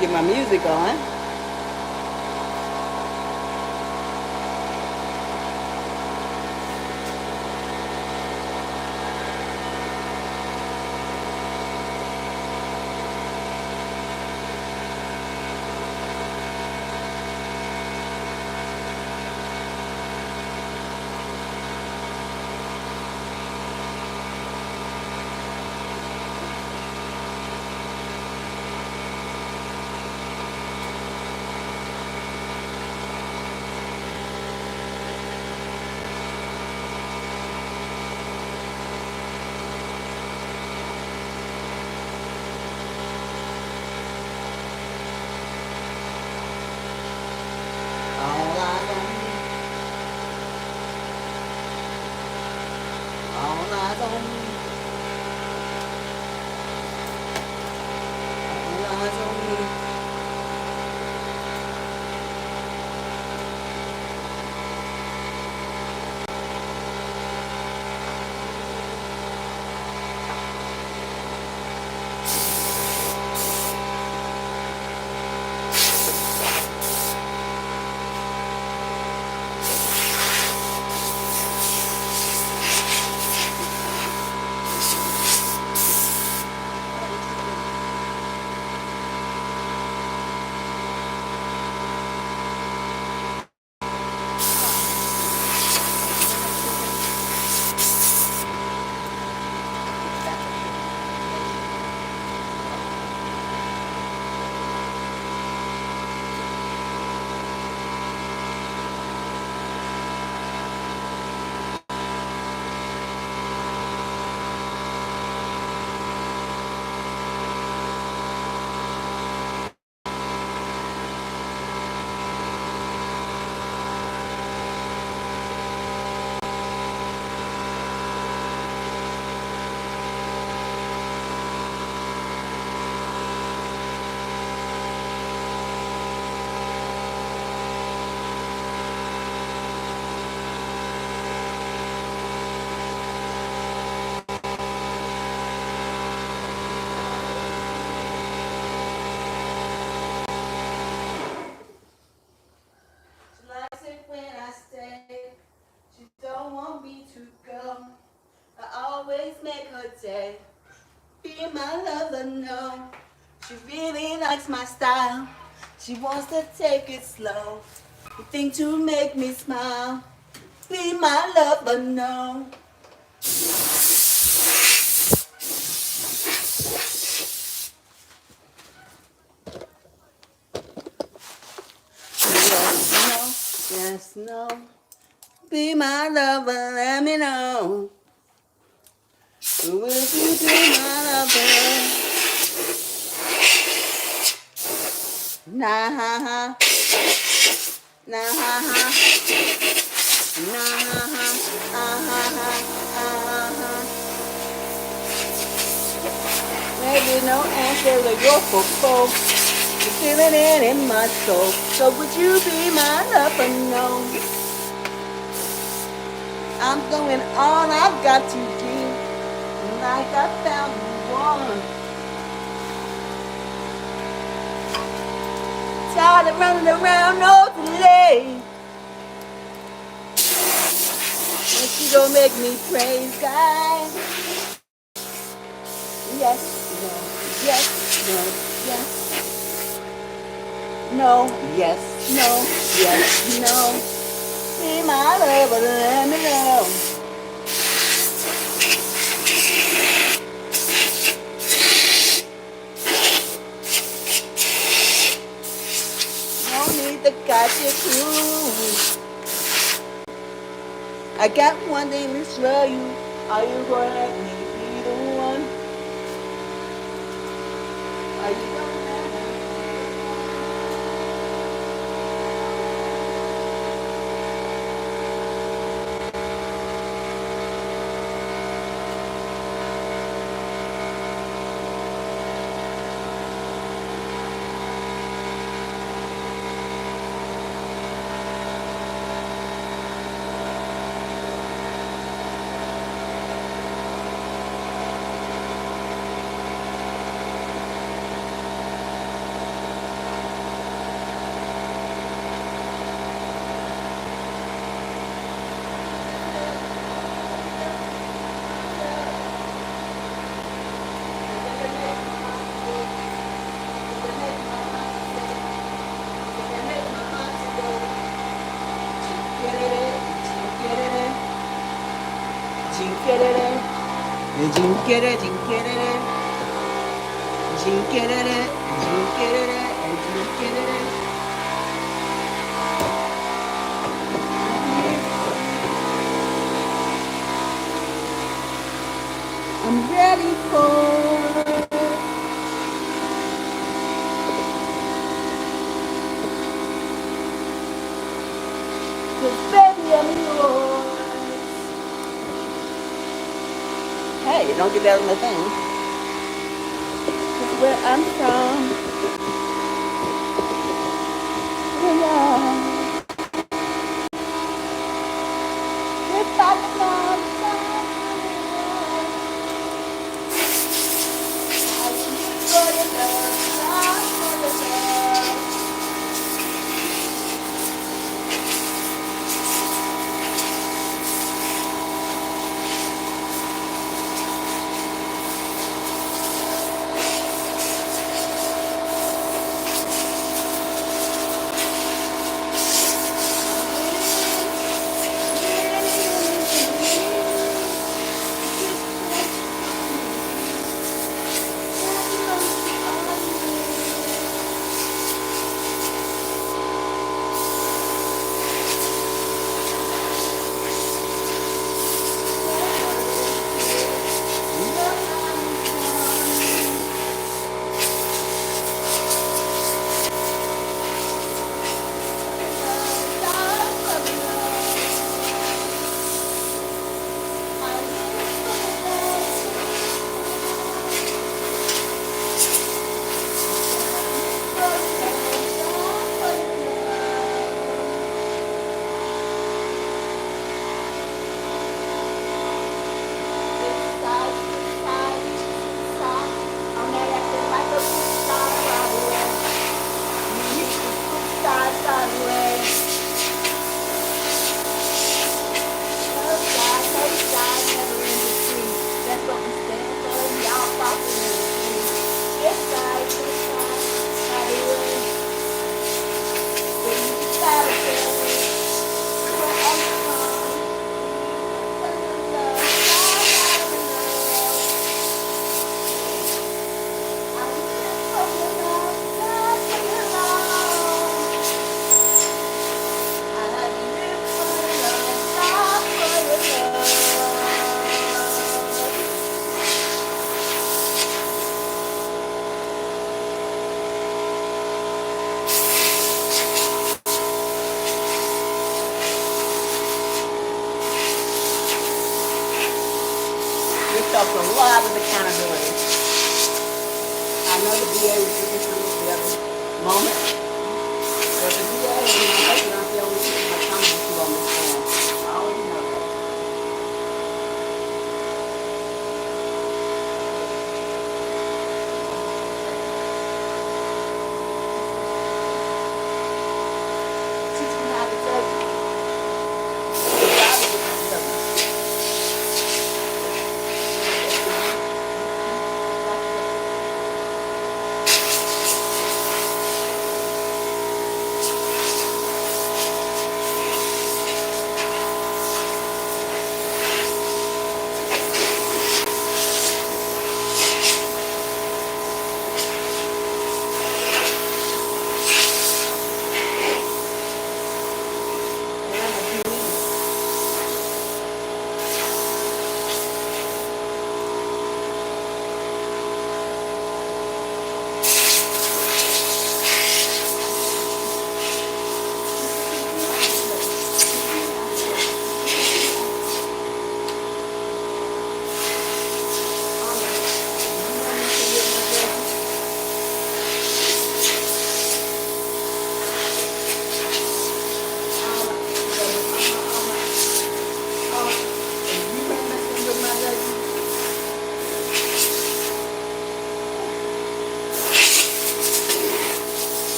Get my music on. All eyes on me. All eyes on me. All eyes on me. She likes it when I stay. She don't want me to go. I always make her day. Be my lover, no. She really likes my style. She wants to take it slow. You think to make me smile. Be my lover, no. Yes, no. Be my lover, let me know. Will you be my lover? Nah, ha, ha. Nah, ha, ha. Nah, ha, ha. Ah, ha, ha. Ah, ha. Maybe no answer to your fofo. You're feeling it in my soul. So would you be my lover? No. I'm going on, I've got to give. Like I found one. Tired of running around, no delay. And she gon' make me praise God. Yes, no, yes, no, yes. No, yes, no, yes, no. Be my lover, let me know. No need to got you through. I got one thing to show you. Are you gonna let me be the one? Are you gonna let me? Jinkere, jinkere, jinkere, jinkere, jinkere. I'm ready for it. 'Cause baby, I'm yours. Hey, don't get that on the thing. 'Cause where I'm from, if I belong, I live for your love, love for your love. Felt a lot of accountability. I know the VA was doing through the other moment, but the VA is not the only people I'm coming to on this phone. I always know that. Teach me how to take it.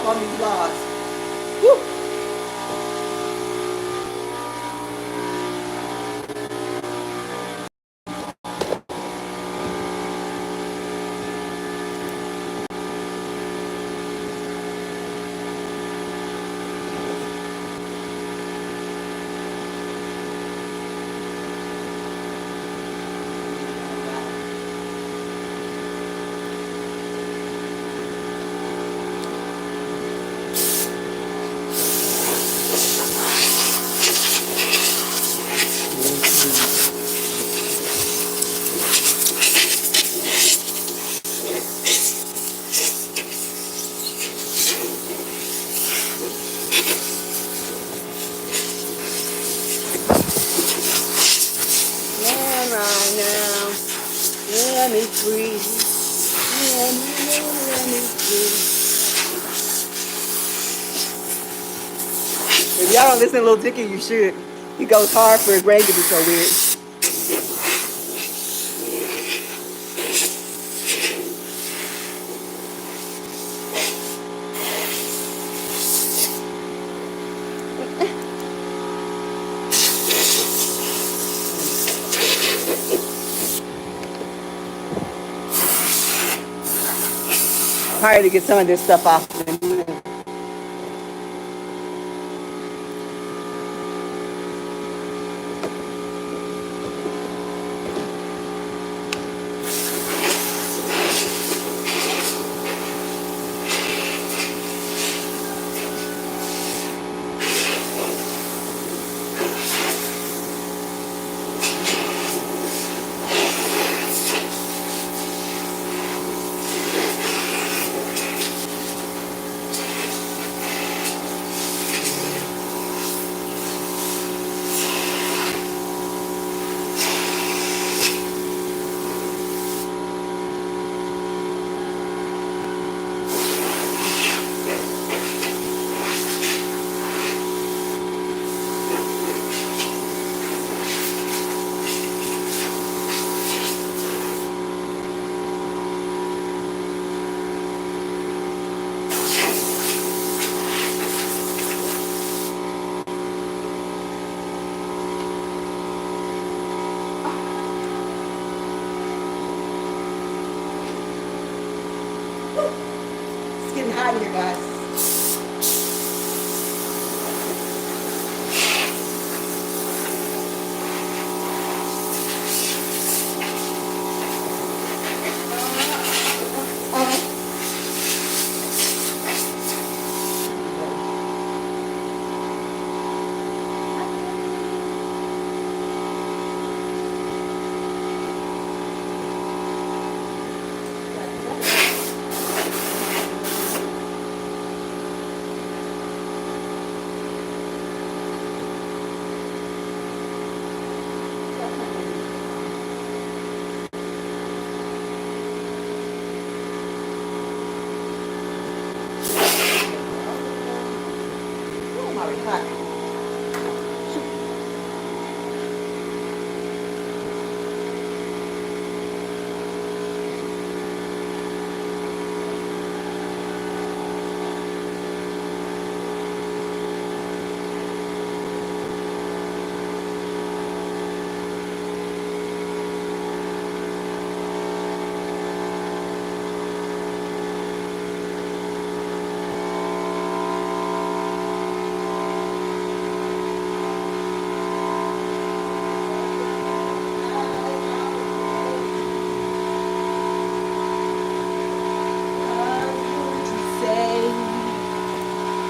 walk on these logs. Woo. Let me free. Let me free. If y'all don't listen to Lil Dicky, you should. He goes hard for his brain to be so weird. Hard to get some of this stuff off. It's getting hot here, guys.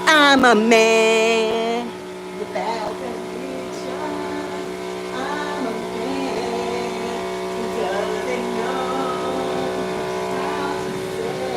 I'm a man without conviction. I'm a man who doesn't know how to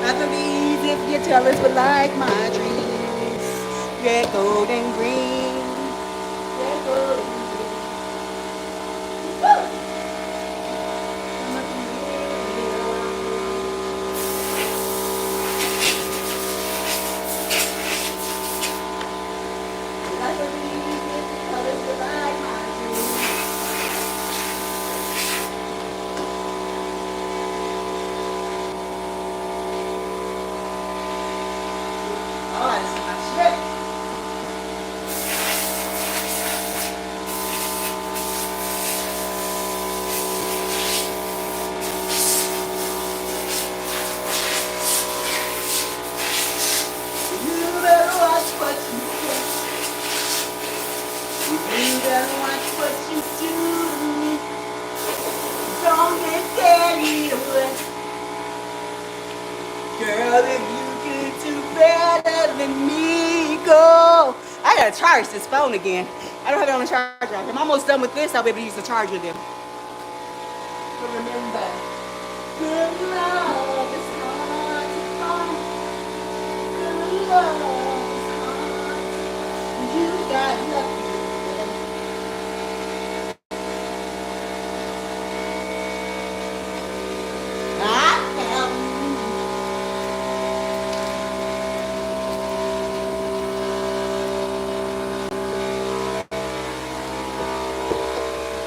Nothing be if you're jealous, but like my dreams, red, gold, and green. Red, gold, and green. Woo! Nothing be if you're jealous, but like my dreams. Oh, that's my shit. You better watch what you say. You better watch what you do. Don't get carried away. Girl, if you could do better than me, go. I gotta charge this phone again. I don't have it on the charger. I'm almost done with this. I'll be able to use the charger then. But remember, good love is hard to find. Good love is hard. You got lucky. I found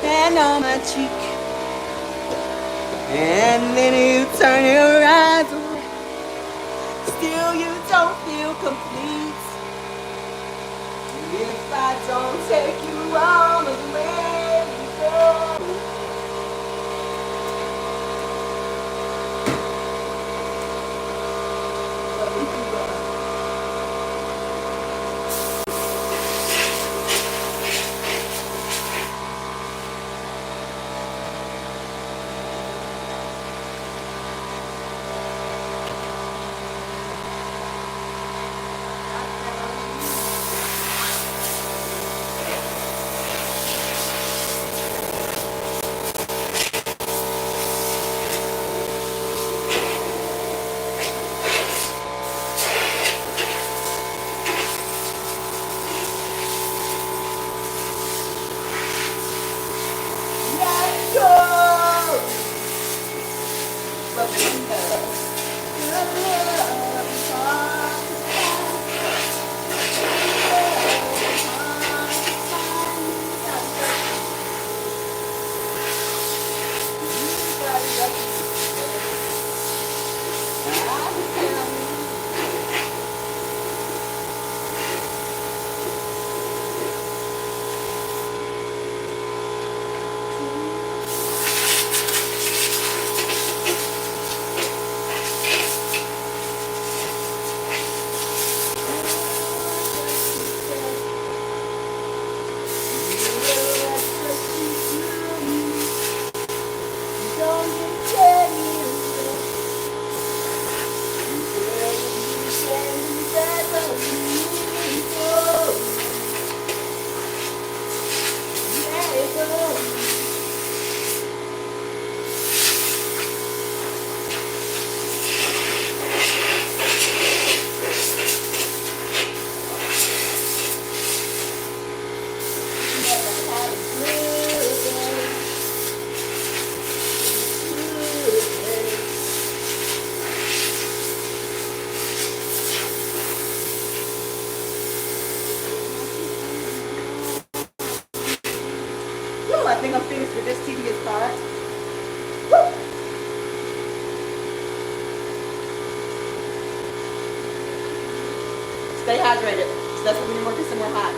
hand on my cheek, and then you turn your eyes away. Still, you don't feel complete if I don't take you all the way you go. Let's go. But remember, good love is hard to find. think I'm finished with this tedious part. Stay hydrated. So that's what we're working somewhere hot.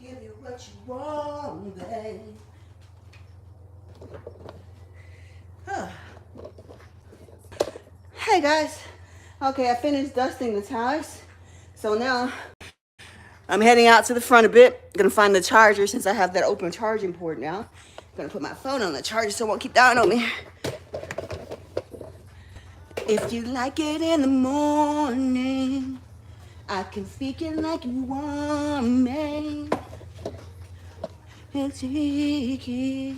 Give you what you want, babe. Hey guys. Okay, I finished dusting the tires. So now I'm heading out to the front a bit. Gonna find the charger since I have that open charging port now. Gonna put my phone on the charger so it won't keep dying on me. If you like it in the morning, I can speak it like you want me. It's easy.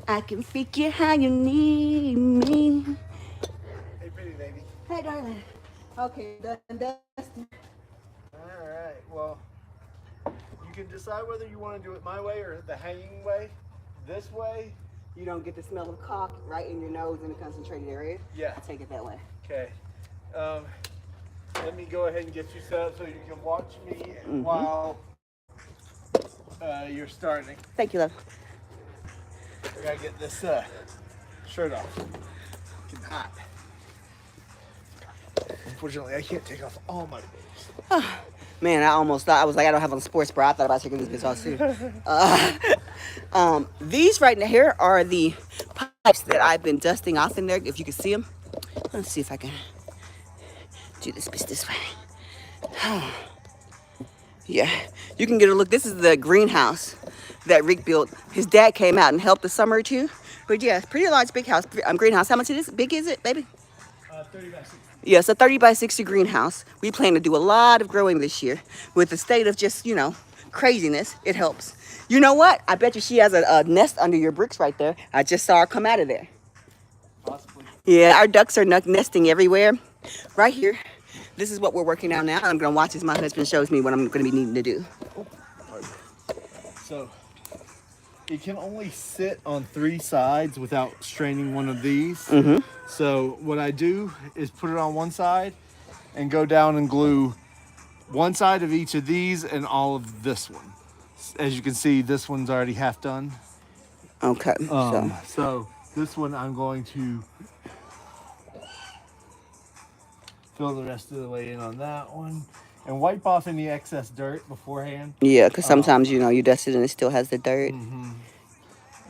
I can figure how you need me. Hey, pretty lady. Hey, darling. Okay, dusting. All right. Well, you can decide whether you want to do it my way or the hanging way. This way. You don't get the smell of caulk right in your nose in the concentrated area. Yeah. I take it that way. Okay. Let me go ahead and get you set up so you can watch me while you're starting. Thank you, love. I gotta get this shirt off. It's getting hot. Unfortunately, I can't take off all my clothes. Man, I almost thought, I was like, I don't have on a sports bra. I thought about taking this bitch off too. These right here are the pipes that I've been dusting off in there, if you can see them. Let's see if I can do this bitch this way. Yeah, you can get a look. This is the greenhouse that Rick built. His dad came out and helped the summer too. But yeah, it's pretty large, big house, greenhouse. How much is this? Big is it, baby? 30 by 60. Yeah, it's a 30 by 60 greenhouse. We plan to do a lot of growing this year. With the state of just, craziness, it helps. You know what? I bet you she has a nest under your bricks right there. I just saw her come out of there. Possibly. Yeah, our ducks are nesting everywhere. Right here. This is what we're working on now. I'm going to watch as my husband shows me what I'm going to be needing to do. So, it can only sit on 3 sides without straining one of these. Mm-hmm. So what I do is put it on one side and go down and glue one side of each of these and all of this one. As you can see, this one's already half done. Okay. So this one I'm going to fill the rest of the way in on that one and wipe off any excess dirt beforehand. Yeah, because sometimes, you dust it and it still has the dirt. Mm-hmm.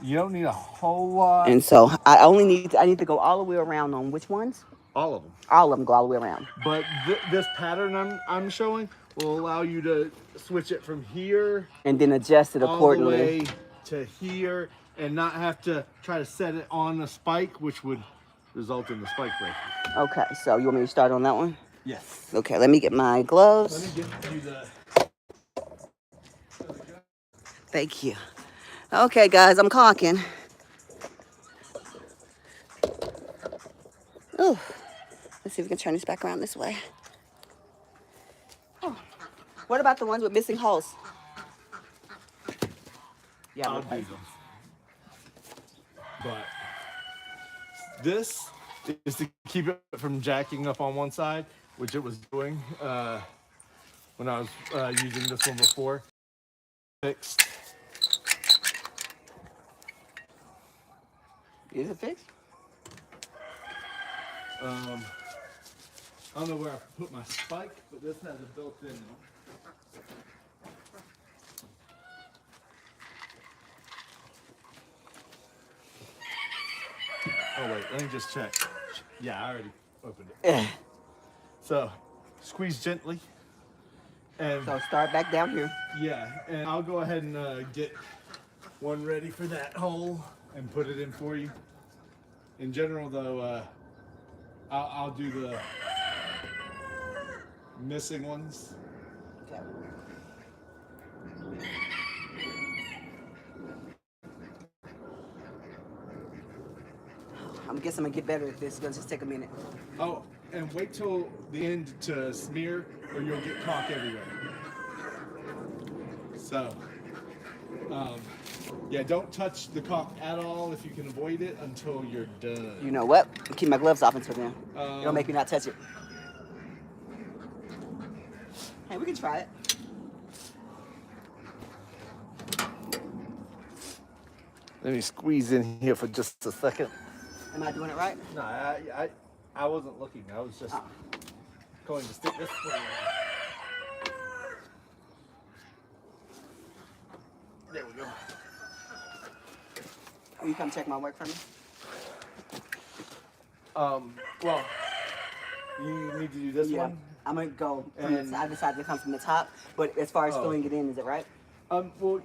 You don't need a whole lot. And so I need to go all the way around on which ones? All of them. All of them go all the way around. But this pattern I'm showing will allow you to switch it from here and then adjust it accordingly. All the way to here and not have to try to set it on a spike, which would result in the spike breaking. Okay, so you want me to start on that one? Yes. Okay, let me get my gloves. Let me give you the... Thank you. Okay, guys, I'm caulking. Oh, let's see if we can turn this back around this way. Oh. What about the ones with missing holes? Yeah, I'll do them. But this is to keep it from jacking up on one side, which it was doing when I was using this one before. fixed. Is it fixed? I don't know where I put my spike, but this has a built-in one. Oh wait, let me just check. Yeah, I already opened it. So, squeeze gently. And So start back down here. yeah, and I'll go ahead and get one ready for that hole and put it in for you. In general though, I'll do the missing ones. Okay. I guess I'm gonna get better at this. It's gonna just take a minute. Oh, and wait till the end to smear or you'll get caulk everywhere. So, yeah, don't touch the caulk at all if you can avoid it until you're done. You know what? I'll keep my gloves off until then. It'll make me not touch it. Hey, we can try it. Let me squeeze in here for just a second. Am I doing it right? No, I wasn't looking. I was just going to stick this one in. There we go. Will you come check my work for me? Well, you need to do this one. I'm gonna go from the side. I decided to come from the top, but as far as filling it in, is it right? Well,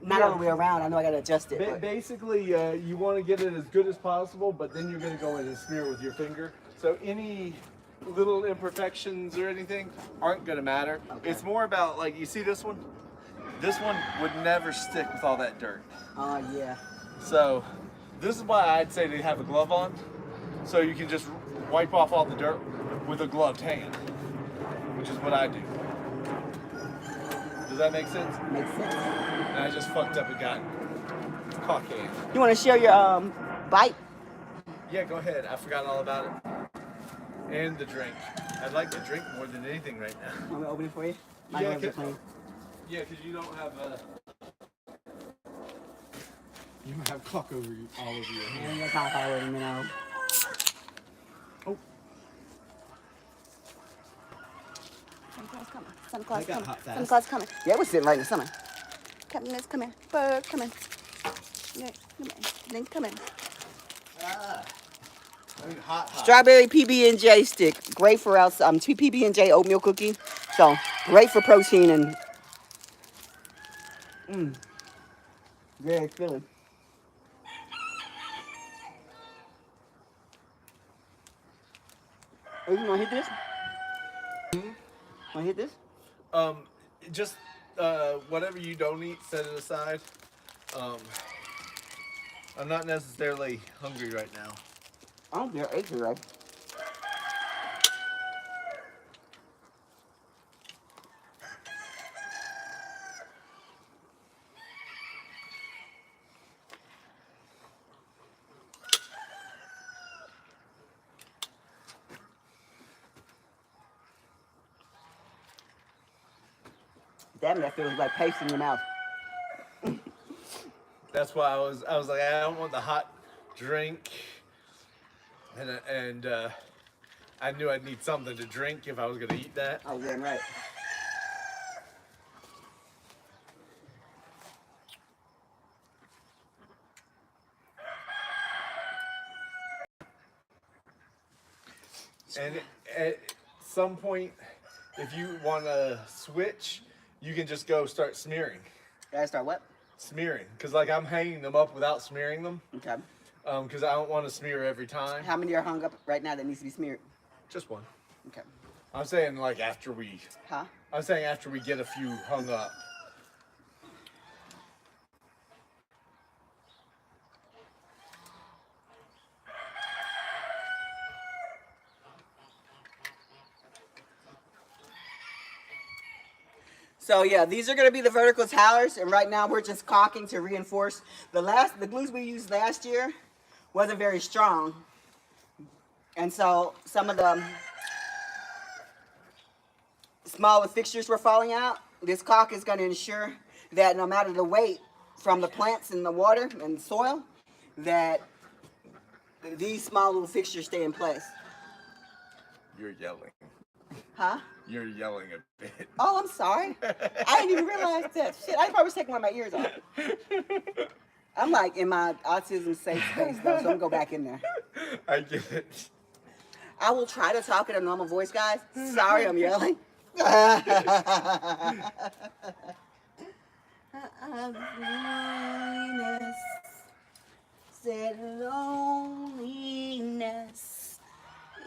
Not all the way around. I know I gotta adjust it. But basically, you want to get it as good as possible, but then you're going to go in and smear with your finger. So any little imperfections or anything aren't going to matter. Okay. It's more about, like, you see this one? This one would never stick with all that dirt. Oh yeah. So this is why I'd say to have a glove on, so you can just wipe off all the dirt with a gloved hand, which is what I do. Does that make sense? Makes sense. And I just fucked up and got caulk hand. You want to share your bite? Yeah, go ahead. I forgot all about it. And the drink. I'd like the drink more than anything right now. Want me to open it for you? My Yeah, gloves are clean. Yeah, because you don't have you don't have caulk over you, all over your And hand. your top already, you know. Oh, Santa Claus coming. Santa Claus I got coming. hot fast. Santa Claus coming. Yeah, we're sitting right in the summer. Captain is coming. Bird coming. Yeah, come in. Then come in. I mean, hot. Strawberry PB&J stick. Great for outside. PB&J oatmeal cookie. So great for protein and very filling. Oh, you wanna hit this? Wanna hit this? Just whatever you don't eat, set it aside. I'm not necessarily hungry right now. I don't care. Eggs are right. Damn, that feels like paste in your mouth. That's why I was like, I don't want the hot drink, and I knew I'd need something to drink if I was gonna eat that. Oh, damn right. And at some point, if you want to switch, you can just go start smearing. Gotta start what? Smearing, because like I'm hanging them up without smearing them, Okay. because I don't want to smear every time. How many are hung up right now that needs to be smeared? Just one. Okay. I'm saying like after we. Huh? I'm saying after we get a few hung up. So yeah, these are gonna be the vertical towers, and right now we're just caulking to reinforce. The glues we used last year wasn't very strong, and so some of the smaller fixtures were falling out. This caulk is gonna ensure that no matter the weight from the plants and the water and the soil, that these small little fixtures stay in place. You're yelling. Huh? You're yelling a bit. Oh, I'm sorry. I didn't even realize that. Shit, I probably was taking one of my ears off. I'm like in my autism safe space though, so I'm gonna go back in there. I get it. I will try to talk in a normal voice, guys. Sorry, I'm yelling. Loneliness, said loneliness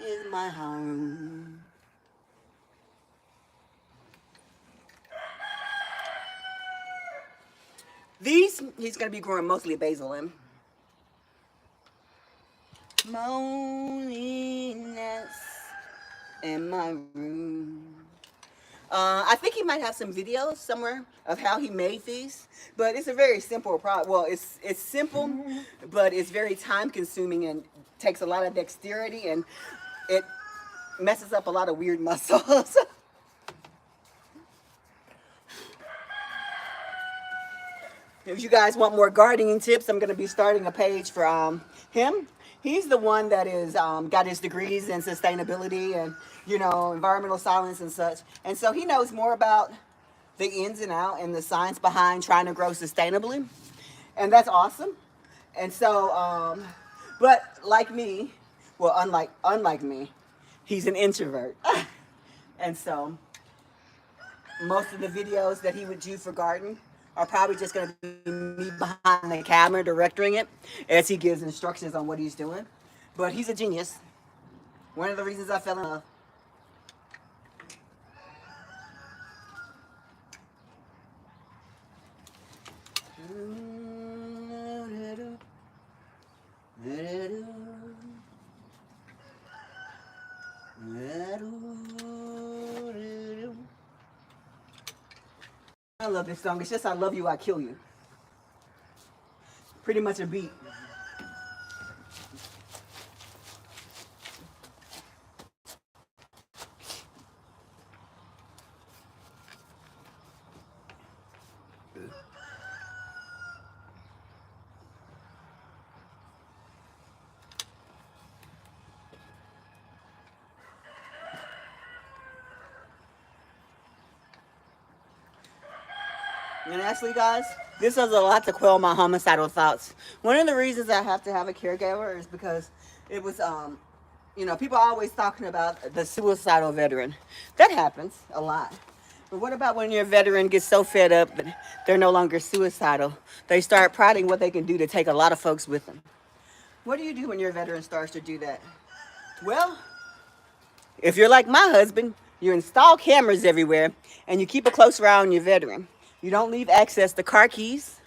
is my home. These, he's going to be growing mostly basil in. Loneliness in my room. I think he might have some videos somewhere of how he made these, but it's a very simple product. Well, it's simple, but it's very time consuming and takes a lot of dexterity, and it messes up a lot of weird muscles. If you guys want more gardening tips, I'm going to be starting a page for him. He's the one that is got his degrees in sustainability and, you know, environmental science and such. And so he knows more about the ins and out and the science behind trying to grow sustainably. And that's awesome. And so, but like me, well, unlike me, he's an introvert. And so most of the videos that he would do for garden are probably just going to be me behind the camera directing it as he gives instructions on what he's doing. But he's a genius. One of the reasons I fell in love. I love this song. It's just I love you, I kill you. Pretty much a beat. And actually, guys, this does a lot to quell my homicidal thoughts. One of the reasons I have to have a caregiver is because it was, you know, people are always talking about the suicidal veteran. That happens a lot. But what about when your veteran gets so fed up that they're no longer suicidal? They start plotting what they can do to take a lot of folks with them. What do you do when your veteran starts to do that? Well, if you're like my husband, you install cameras everywhere and you keep a close eye on your veteran. You don't leave access to car keys.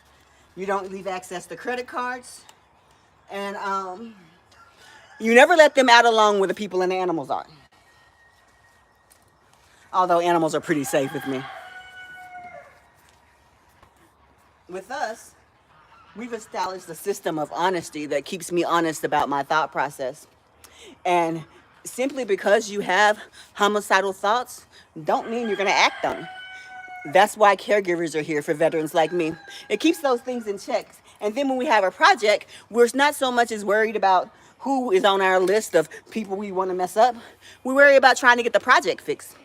You don't leave access to credit cards. And you never let them out alone where the people and the animals are. Although animals are pretty safe with me. With us, we've established a system of honesty that keeps me honest about my thought process. And simply because you have homicidal thoughts, don't mean you're going to act on them. That's why caregivers are here for veterans like me. It keeps those things in check. And then when we have a project, we're not so much as worried about who is on our list of people we want to mess up. We worry about trying to get the project fixed.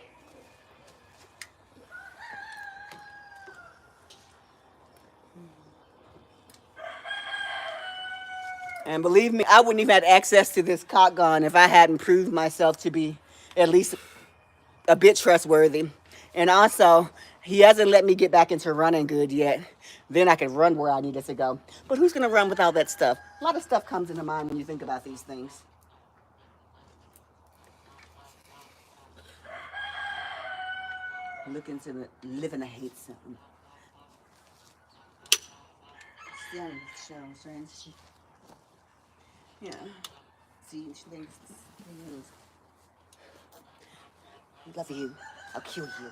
And believe me, I wouldn't even have access to this cock gun if I hadn't proved myself to be at least a bit trustworthy. And also, he hasn't let me get back into running good yet. Then I can run where I needed to go. But who's going to run with all that stuff? A lot of stuff comes into mind when you think about these things. Looking to live in a hate zone. Yeah. See, she thinks love you. I'll kill you.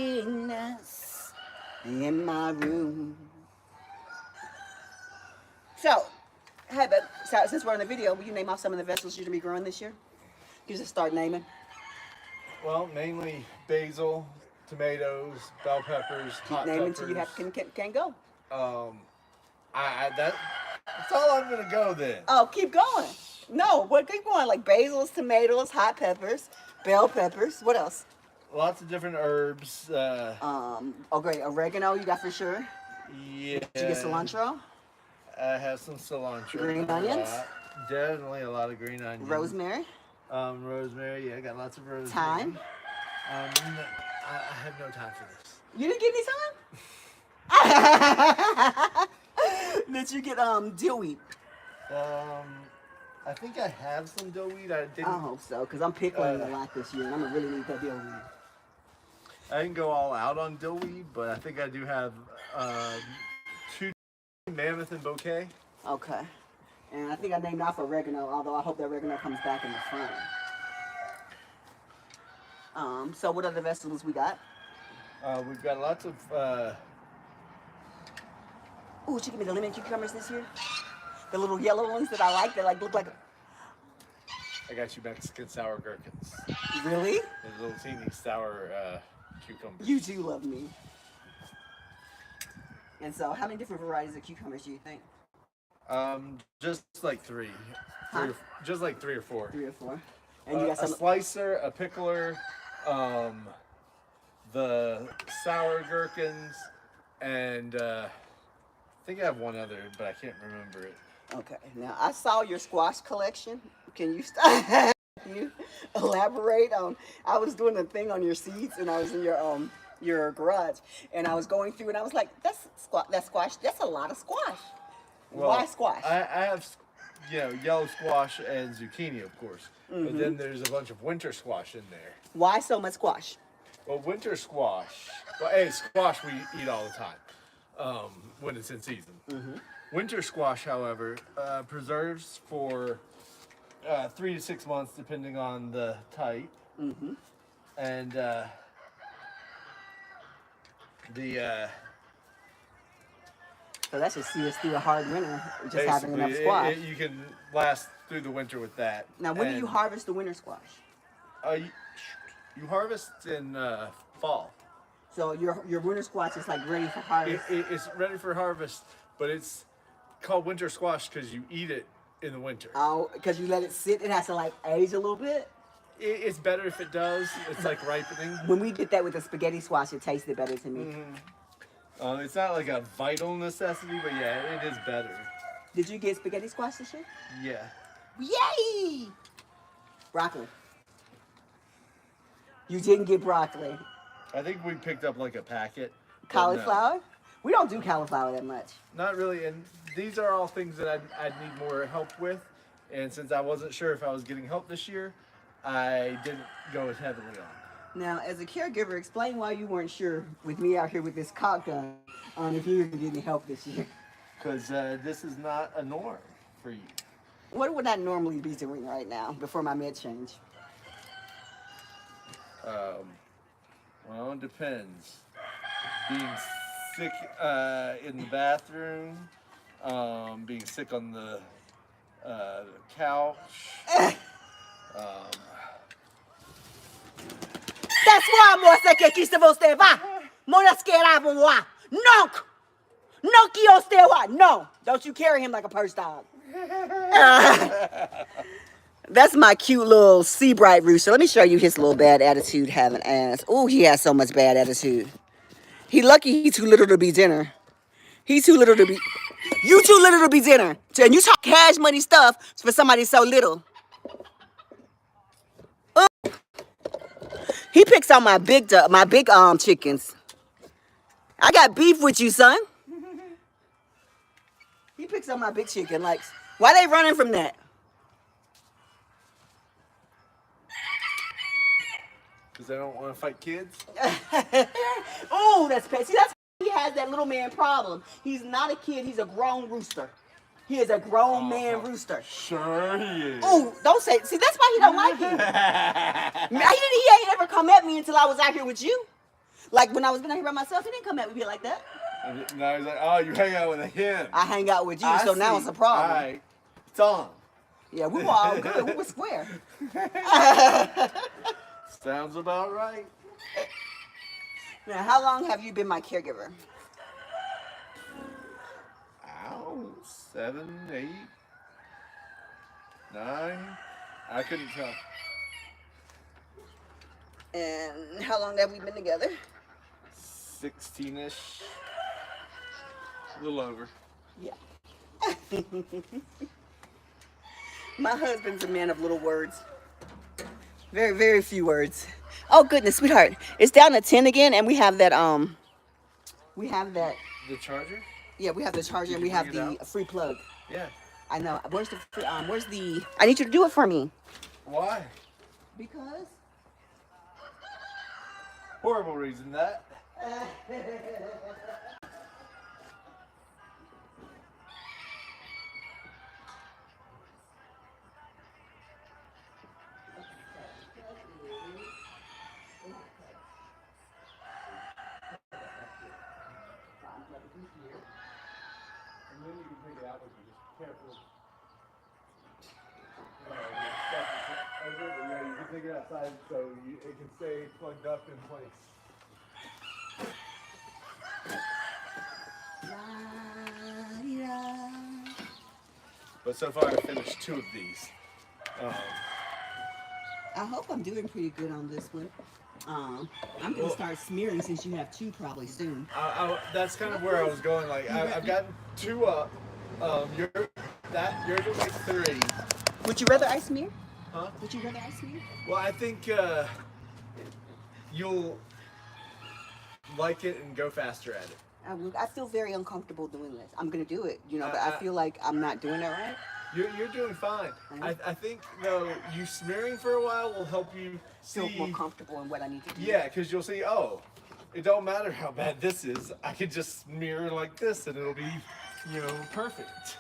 Loneliness in my room. So, Hey, but since we're on the video, will you name off some of the vegetables you're gonna be growing this year? You just start naming. Well, mainly basil, tomatoes, bell peppers, hot Naming peppers. till you have can't go. That's all I'm gonna go then. Oh, keep going. No, what keep going? Like basils, tomatoes, hot peppers, bell peppers. What else? Lots of different herbs. Oh great, oregano you got for sure. Yeah. Did you get cilantro? I have some cilantro. Green onions? Definitely a lot of green onions. Rosemary? Rosemary, yeah, I got lots of rosemary. Thyme? I have no time for this. You didn't get any time? Did you get dillweed? I think I have some dillweed. I didn't. I hope so, because I'm pickling a lot this year and I'm gonna really need that dillweed. I didn't go all out on dillweed, but I think I do have 2 mammoth and bouquet. Okay. And I think I named off oregano, although I hope that oregano comes back in the front. So what other vegetables we got? We've got lots of. Ooh, she give me the lemon cucumbers this year. The little yellow ones that I like, that like look like. I got you Mexican sour gherkins. Really? Those little teeny sour cucumbers. You do love me. And so, how many different varieties of cucumbers do you think? Just like 3. Just like 3 or 4. 3 or 4. And you got a some. slicer, a pickler, the sour gherkins, and I think I have one other, but I can't remember it. Okay. Now I saw your squash collection. Can you you elaborate on? I was doing a thing on your seeds, and I was in your garage, and I was going through, and I was like, that's squash. That's a lot of squash. Well, why squash? I have, yellow squash and zucchini, of course. Mm-hmm. But then there's a bunch of winter squash in there. Why so much squash? Well, winter squash. Well, hey, squash we eat all the time when it's in season. Mm-hmm. Winter squash, however, preserves for 3 to 6 months, depending on the type. Mm-hmm. And So that should see us through a hard winter, just having enough squash. you can last through the winter with that. Now, when do you harvest the winter squash? You harvest in fall. So your winter squash is like ready for harvest. It's ready for harvest, but it's called winter squash because you eat it in the winter. Oh, because you let it sit, it has to like age a little bit. It's better if it does. It's like ripening. When we did that with the spaghetti squash, it tasted better to me. Mm-hmm. It's not like a vital necessity, but yeah, it is better. Did you get spaghetti squash this year? Yeah. Yay! Broccoli. You didn't get broccoli. I think we picked up like a packet. Cauliflower? We don't do cauliflower that much. Not really, and these are all things that I'd need more help with. And since I wasn't sure if I was getting help this year, I didn't go as heavily on. Now, as a caregiver, explain why you weren't sure with me out here with this cock gun on if you were getting help this year. Because this is not a norm for you. What would I normally be doing right now before my med change? Well, it depends. Being sick in the bathroom, being sick on the couch. That's why moça que aqui se você vá. Monasqueira boa. No. No que você vá. No. Don't you carry him like a purse dog. That's my cute little Seabright rooster. Let me show you his little bad attitude having ass. Oh, he has so much bad attitude. He lucky he's too little to be dinner. He's too little to be... You too little to be dinner. And you talk cash money stuff for somebody so little. He picks on my big chickens. I got beef with you, son. He picks on my big chicken. Like, why they running from that? Because they don't want to fight kids? Oh, that's petty. See, that's why he has that little man problem. He's not a kid. He's a grown rooster. He is a grown man rooster. Sure he is. Oh, don't say. See, that's why he don't like you. He ain't ever come at me until I was out here with you. Like when I was out here by myself, he didn't come at me like that. And now he's like, oh, you hang out with him. I hang out with you, so now it's a problem. All right. It's on. Yeah, we were all good. We were square. Sounds about right. Now, how long have you been my caregiver? Ow, 7, 8, 9. I couldn't tell. And how long have we been together? 16-ish. A little over. Yeah. My husband's a man of little words. Very, very few words. Oh goodness, sweetheart. It's down to 10 again, and we have that The charger? yeah, we have the charger and we have the free plug. Yeah. I know. Where's the I need you to do it for me. Why? Because Horrible reason that. And then you can take it out with you. Just careful. Yeah, you can take it outside so it can stay plugged up in place. But so far I've finished 2 of these. I hope I'm doing pretty good on this one. I'm gonna start smearing since you have 2 probably soon. That's kind of where I was going. Like I've gotten 2 up. Yours will make 3. Would you rather I smear? Huh? Would you rather I smear? Well, I think you'll like it and go faster at it. I feel very uncomfortable doing this. I'm gonna do it, but I I feel like I'm not doing it right. You're doing fine. I think though you smearing for a while will help you Feel see. more comfortable in what I need to do. Yeah, because you'll see. Oh, it don't matter how bad this is. I could just smear like this, and it'll be, perfect.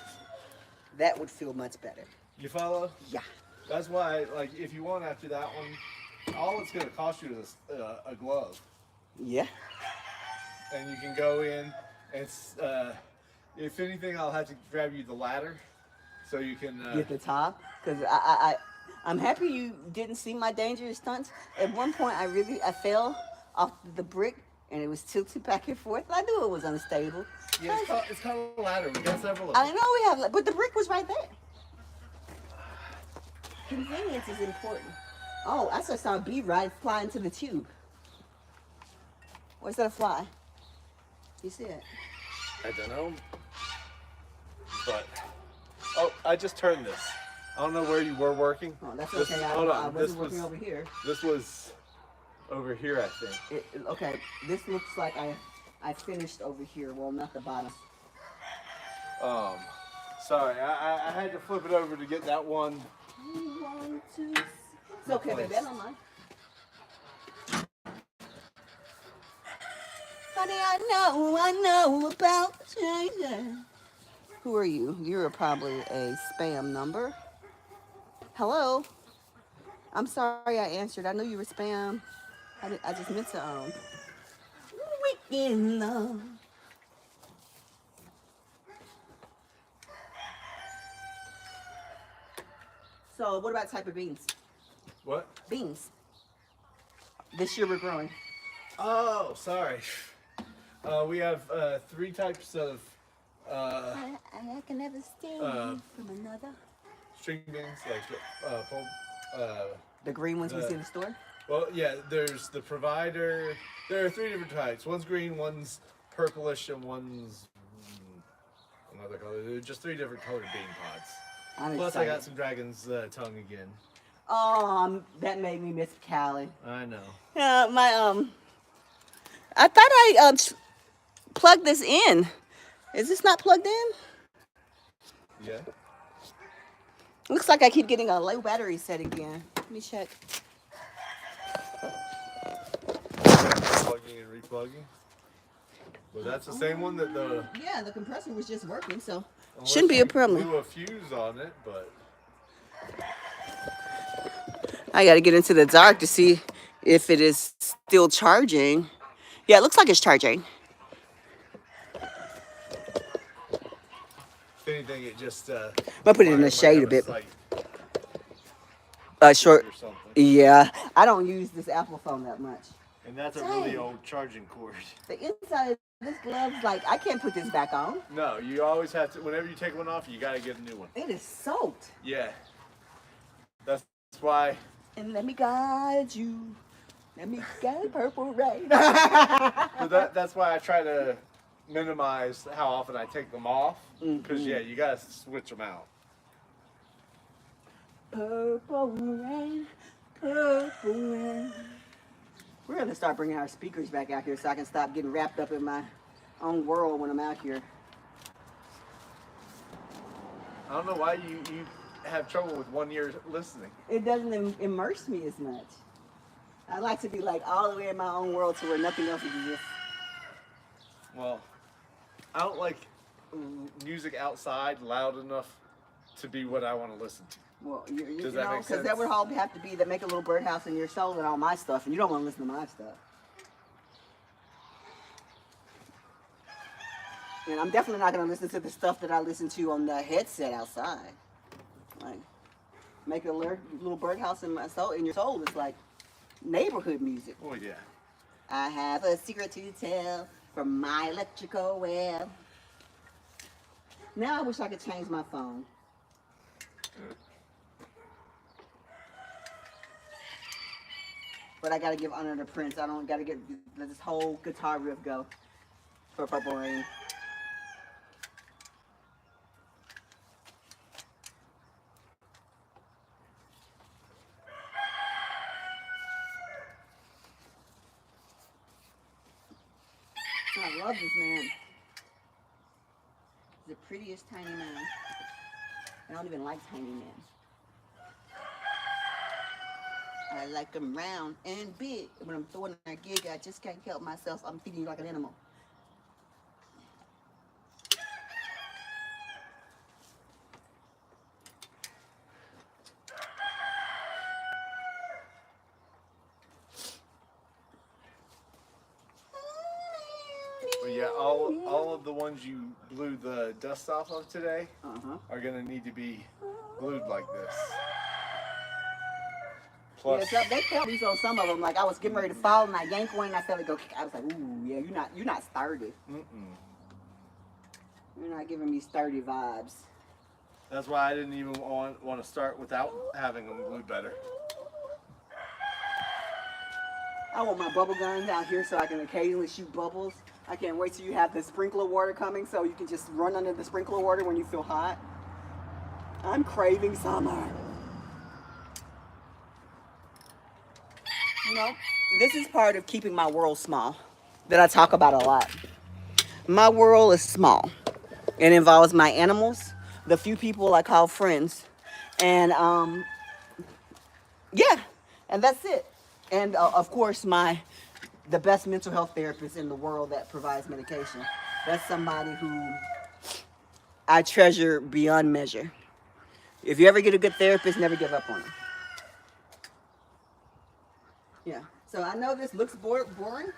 That would feel much better. You follow? Yeah. That's why, like, if you want after that one, all it's gonna cost you is a glove, Yeah. and you can go in and if anything, I'll have to grab you the ladder, so you can. Get the top, because I'm happy you didn't see my dangerous stunts. At one point, I fell off the brick, and it was tilted back and forth. I knew it was unstable. Yeah, it's called a ladder. We got several of I them. know we have, but the brick was right there. Convenience is important. Oh, I just saw a bee fly into the tube. Or is that a fly? You see it? I don't know. But I just turned this. I don't know where you were working. Oh, that's This- okay. hold I on. wasn't working over here. This was over here, I think. Okay, this looks like I finished over here. Well, not the bottom. Sorry, I had to flip it over to get that one. It's okay, baby. I don't mind. Honey, I know about changes. Who are you? You're probably a spam number. Hello? I'm sorry I answered. I knew you were spam. I just meant to, Weekend love. So, what about type of beans? What? Beans. This year we're growing. Oh, sorry. We have 3 types of I can never stand from another. string beans, like The green ones we see in the store? well, yeah. There's the provider. There are 3 different types. One's green, one's purplish, and one's another color. They're just 3 different colored bean pods. I'm Plus, excited. I got some dragon's tongue again. That made me miss Callie. I know. I thought I plugged this in. Is this not plugged in? Yeah. Looks like I keep getting a low battery set again. Let me check. Plugging and replugging. Well, that's the same one that the. Yeah, the compressor was just working, so unless shouldn't be a you problem. blew a fuse on it, but. I got to get into the dark to see if it is still charging. Yeah, it looks like it's charging. If anything, it just. I'm gonna put it in the might shade have a bit. slight Short. or something. Yeah, I don't use this Apple phone that much. And that's a Dang. really old charging cord. The inside of this glove's like, I can't put this back on. No, you always have to. Whenever you take one off, you gotta get a new one. It is soaked. Yeah. That's why. And let me guide you. Let me guide purple rain. That's why I try to minimize how often I take them off. Because yeah, you gotta switch them out. Purple rain, purple rain. We're gonna start bringing our speakers back out here so I can stop getting wrapped up in my own world when I'm out here. I don't know why you have trouble with 1 year listening. It doesn't immerse me as much. I like to be like all the way in my own world to where nothing else exists. Well, I don't like music outside loud enough to be what I want to listen to. Well, Does that make sense? because that would all have to be that make a little birdhouse in your soul and all my stuff, and you don't want to listen to my stuff. And I'm definitely not going to listen to the stuff that I listen to on the headset outside. Like, make a little birdhouse in my soul, in your soul. It's like neighborhood music. Oh yeah. I have a secret to tell from my electrical well. Now I wish I could change my phone. But I gotta give honor to Prince. I don't gotta let this whole guitar riff go for Purple Rain. I love this man. He's the prettiest tiny man. I don't even like tiny men. I like them round and big. When I'm throwing a gig, I just can't help myself. I'm feeding you like an animal. But yeah, all of the ones you blew the dust off of today are gonna need to be glued like this. Plus, Yeah, so they felt me on some of them. Like I was getting ready to fall, and I yanked one, and I felt it go. I was like, "Ooh, yeah, you're not sturdy. You're not giving me sturdy vibes." that's why I didn't even want to start without having them glued better. I want my bubble gun down here so I can occasionally shoot bubbles. I can't wait till you have the sprinkler water coming so you can just run under the sprinkler water when you feel hot. I'm craving summer. You know, this is part of keeping my world small that I talk about a lot. My world is small. It involves my animals, the few people I call friends, and yeah, and that's it. And of course, the best mental health therapist in the world that provides medication. That's somebody who I treasure beyond measure. If you ever get a good therapist, never give up on them. Yeah. So I know this looks boring,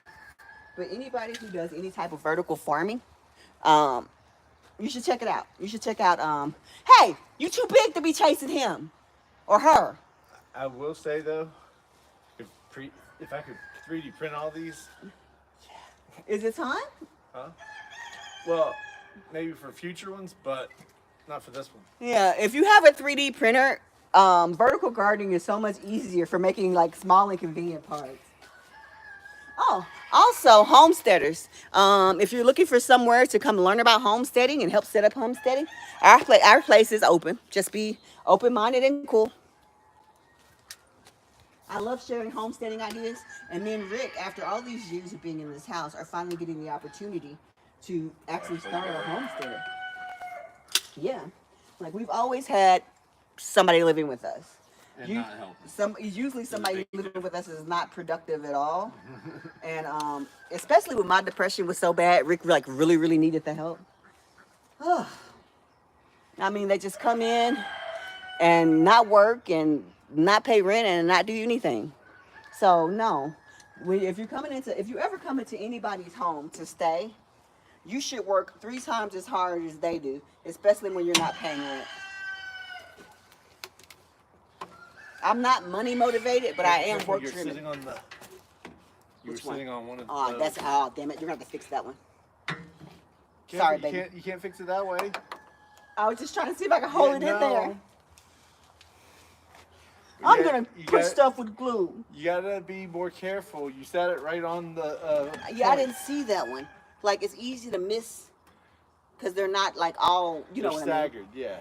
but anybody who does any type of vertical farming, you should check it out. You should check out. Hey, you too big to be chasing him or her. I will say though, if I could 3D print all these. Is it time? Huh? Well, maybe for future ones, but not for this one. Yeah, if you have a 3D printer, vertical gardening is so much easier for making like small and convenient parts. Oh, also homesteaders. If you're looking for somewhere to come learn about homesteading and help set up homesteading, our place is open. Just be open-minded and cool. I love sharing homesteading ideas, and me and Rick, after all these years of being in this house, are finally getting the opportunity to actually start a homestead. Yeah, like we've always had somebody living with us. And not helping. Usually somebody living with us is not productive at all, and especially when my depression was so bad, Rick like really needed the help. I mean, they just come in and not work and not pay rent and not do anything. So no, if you ever come into anybody's home to stay, You should work 3 times as hard as they do, especially when you're not paying rent. I'm not money motivated, but I am Careful, work you're driven. sitting on the. You were Which one? sitting on one of Oh, those. that's damn it! You're gonna have to fix that one. Careful, Sorry, you baby. You can't fix it that way. I was just trying to see if I could hold it in no. there. But I'm yeah, gonna push stuff with glue. You gotta be more careful. You sat it right on the. Yeah, I point. didn't see that one. Like it's easy to miss because they're not like all, you know They're what staggered, yeah.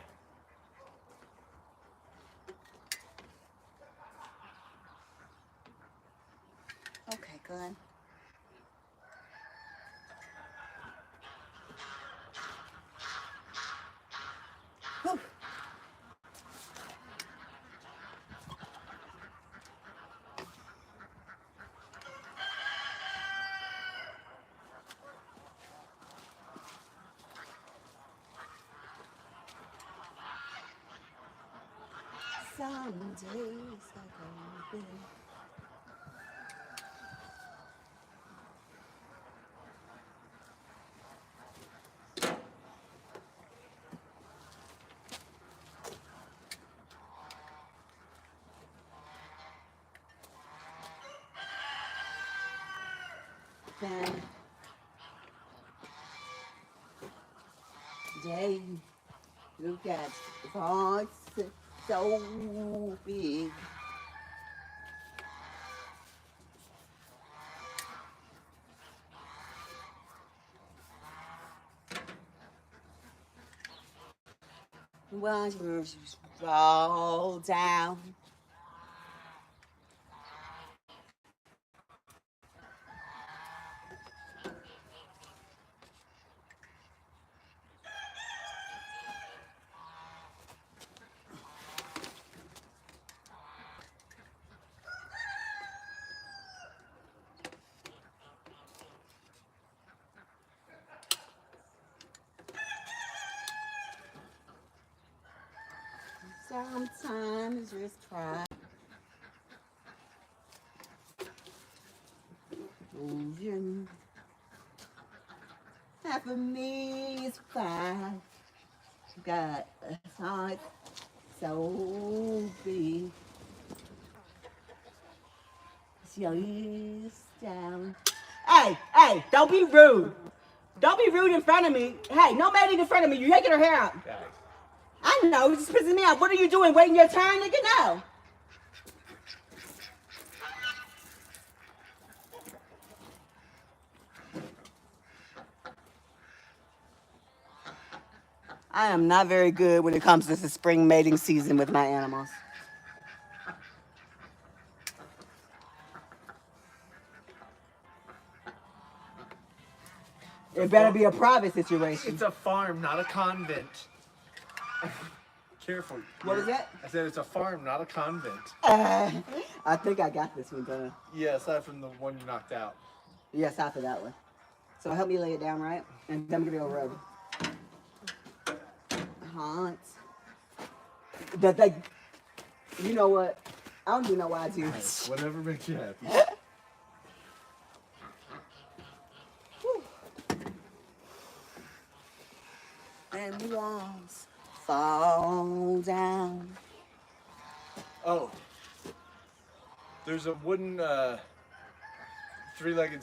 I mean? Okay, good. Whew. Some days I go big. Then day look at the hearts so big. Watch yours fall down. Sometimes just cry. Moving. Half of me is fine. Got a heart so big. She's down. Hey, don't be rude. Don't be rude in front of me. Hey, no mating in front of me. You're taking her hair out. Okay. I know, it's just pissing me off. What are you doing? Waiting your turn, nigga? No. I am not very good when it comes to the spring mating season with my animals. It better be a private situation. It's a farm, not a convent. Careful. What is that? I said it's a farm, not a convent. I think I got this one done. Yeah, aside from the one you knocked out. Yes, after that one. So help me lay it down, right? And then I'm gonna go rub. Haunts. You know what? I don't even know why I do this. Whatever makes you happy. And the walls fall down. Oh. There's a wooden three-legged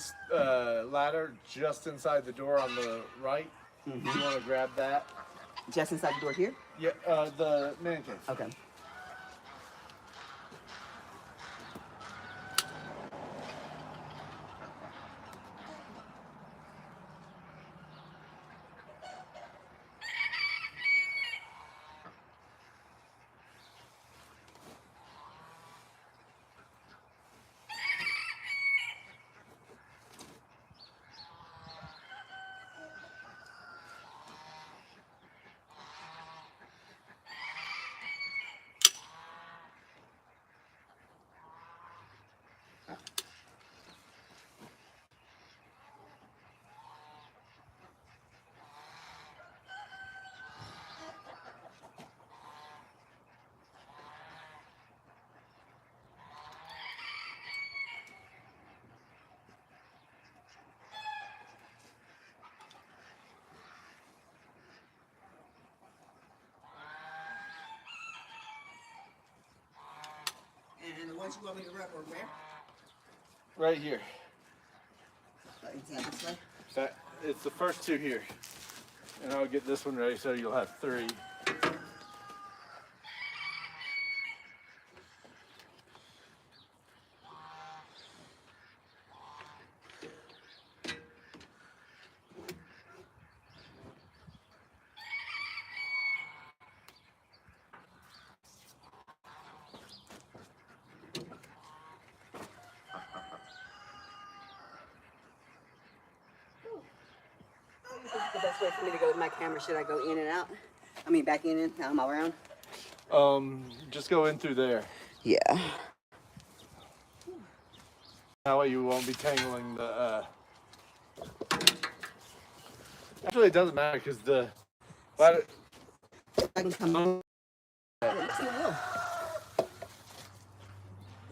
ladder just inside the door on the right. Mm-hmm. You want to grab that? Just inside the door here? Yeah, the man cave. Okay. ones you want me to rub or where? Right here. Is that this way? It's the first two here. And I'll get this one ready so you'll have three. The best way for me to go with my camera, should I go in and out? I mean, back in and out, around? Just go in through there. Yeah. That way you won't be tangling the, Actually, it doesn't matter because the... I can come on. Yes, it will.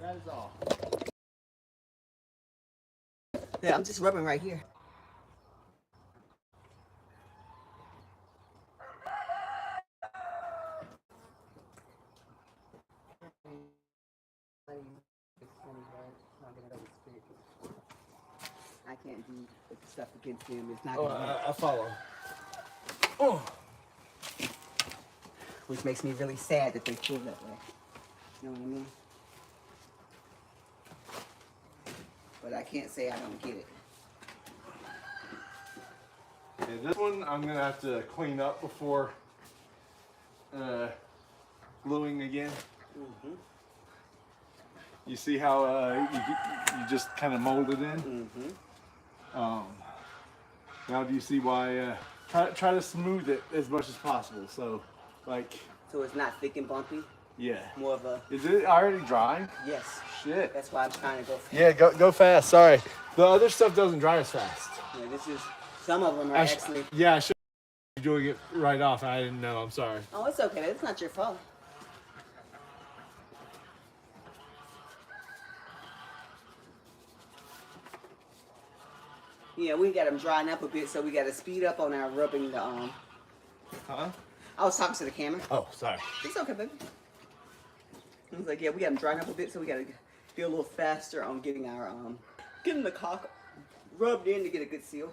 That is all. Yeah, I'm just rubbing right here. I can't do stuff against him. It's not gonna work. I follow. Oh. Which makes me really sad that they feel that way. You know what I mean? But I can't say I don't get it. Okay, this one I'm gonna have to clean up before gluing again. Mm-hmm. You see how you just kind of mold it in? Mm-hmm. Now do you see why? Try to smooth it as much as possible. So, like. So it's not thick and bumpy? Yeah. More of a... Is it already dry? Yes. Shit. That's why I'm trying to go fast. Yeah, go fast. Sorry. The other stuff doesn't dry as fast. Yeah, this is... Some of them are actually... Yeah, I should be doing it right off. I didn't know. I'm sorry. Oh, it's okay. It's not your fault. Yeah, we got them drying up a bit, so we got to speed up on our rubbing the Huh? I was talking to the camera. Oh, sorry. It's okay, baby. I was like, yeah, we got them drying up a bit, so we got to be a little faster on getting our getting the caulk rubbed in to get a good seal.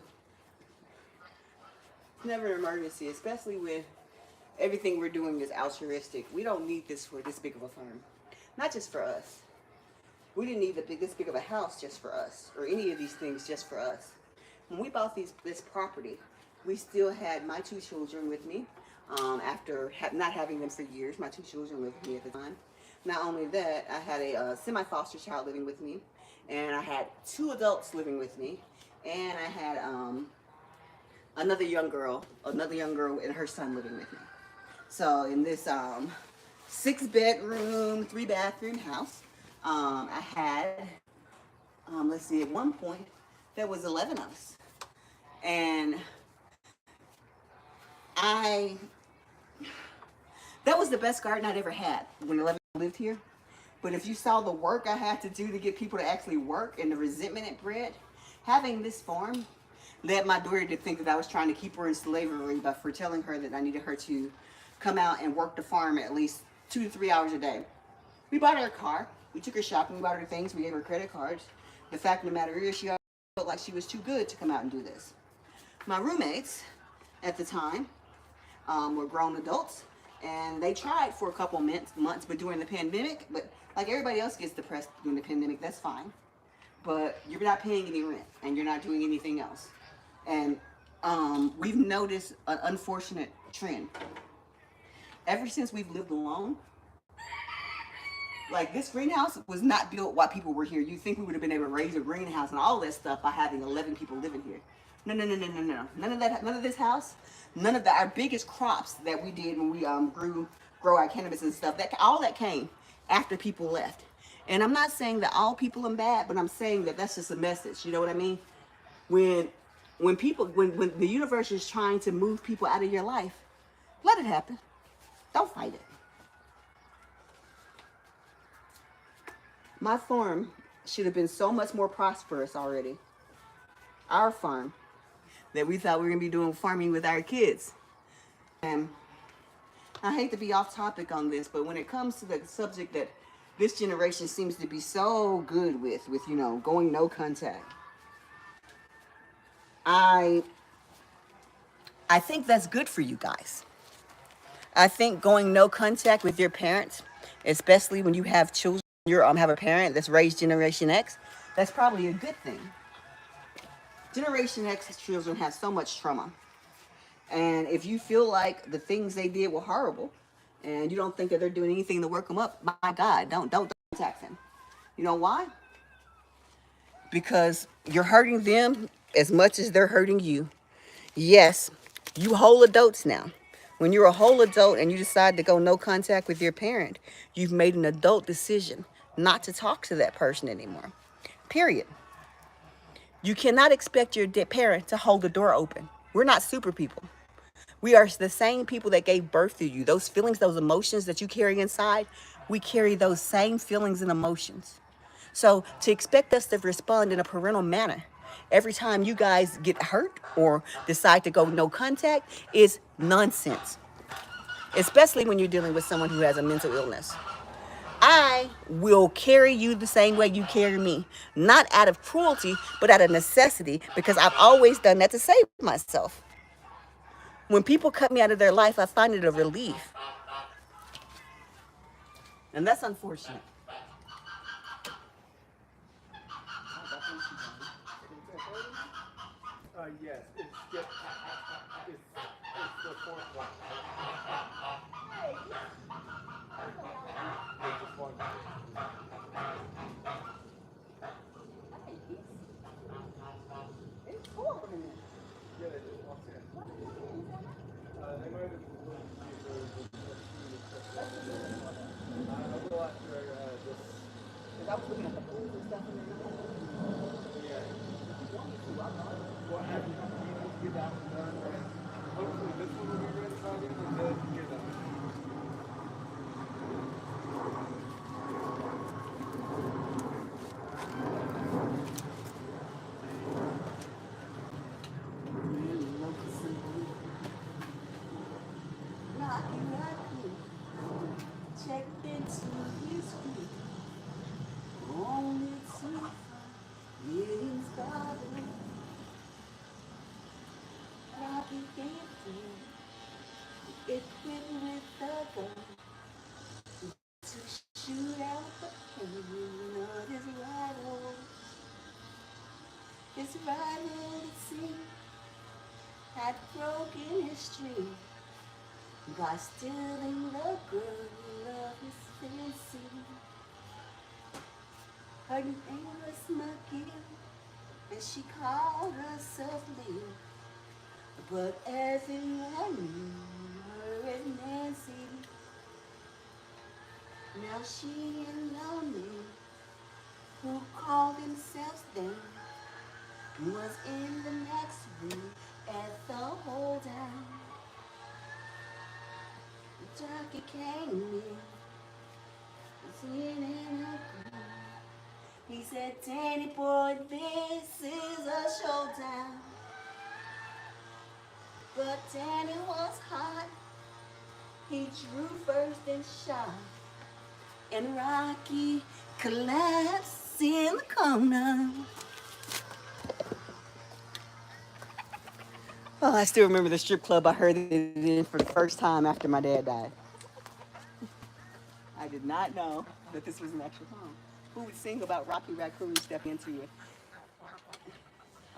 It's never an emergency, especially when everything we're doing is altruistic. We don't need this for this big of a firm, not just for us. We didn't need this big of a house just for us, or any of these things just for us. When we bought this property, we still had my two children with me. After not having them for years, my two children lived with me at the time. Not only that, I had a semi-foster child living with me, and I had two adults living with me, and I had another young girl and her son living with me. So in this 6-bedroom, 3-bathroom house, I had, let's see, at one point there was 11 of us, and that was the best garden I'd ever had when 11 lived here. But if you saw the work I had to do to get people to actually work and the resentment it bred, having this farm led my daughter to think that I was trying to keep her in slavery by for telling her that I needed her to come out and work the farm at least 2 to 3 hours a day. We bought her a car. We took her shopping. We bought her things. We gave her credit cards. The fact of the matter is she felt like she was too good to come out and do this. My roommates at the time were grown adults, and they tried for a couple months, but during the pandemic, but like everybody else gets depressed during the pandemic, that's fine. But you're not paying any rent, and you're not doing anything else. And we've noticed an unfortunate trend. Ever since we've lived alone, like this greenhouse was not built while people were here. You'd think we would have been able to raise a greenhouse and all that stuff by having 11 people living here. No. None of that, none of this house, none of that. Our biggest crops that we did when we grow our cannabis and stuff, all that came after people left. And I'm not saying that all people are bad, but I'm saying that that's just a message. You know what I mean? When the universe is trying to move people out of your life, let it happen. Don't fight it. My farm should have been so much more prosperous already. Our farm, that we thought we were going to be doing farming with our kids. And I hate to be off topic on this, but when it comes to the subject that this generation seems to be so good with you know, going no contact. I think that's good for you guys. I think going no contact with your parents, especially when you have children, you have a parent that's raised Generation X, that's probably a good thing. Generation X children have so much trauma. And if you feel like the things they did were horrible and you don't think that they're doing anything to work them up, my God, don't contact them. You know why? Because you're hurting them as much as they're hurting you. Yes, you whole adults now. When you're a whole adult and you decide to go no contact with your parent, you've made an adult decision not to talk to that person anymore. Period. You cannot expect your parent to hold the door open. We're not super people. We are the same people that gave birth to you. Those feelings, those emotions that you carry inside, we carry those same feelings and emotions. So to expect us to respond in a parental manner every time you guys get hurt or decide to go no contact is nonsense. Especially when you're dealing with someone who has a mental illness. I will carry you the same way you carry me. Not out of cruelty, but out of necessity, because I've always done that to save myself. When people cut me out of their life, I find it a relief. And that's unfortunate. Yes, it's the fourth one. It's horrible in there. Yeah, they just walked in. They might have I will after this. Because I was looking at the pools and stuff in there. Yeah. What happened? You get out and done, right? Hopefully this one will be ready by then, and then you get out. Checked into history. Only to millions bottle. Rocky dancing. Equipped with a gun. To shoot out the pain of his rival. His rival, it seemed, had broken his streak by stealing the girl of his fancy. Her name was Smokey, and she called herself Lee. But everyone knew her as Nancy. Now she and Lonnie, who called themselves them, was in the next room at the hold down. Jackie came in, sitting in her room. He said, Danny boy, this is a showdown. But Danny was hot. He drew first and shot. And Rocky collapsed in the corner. Oh, I still remember the strip club I heard it in for the first time after my dad died. I did not know that this was an actual song. Who would sing about Rocky Raccoon stepping into you?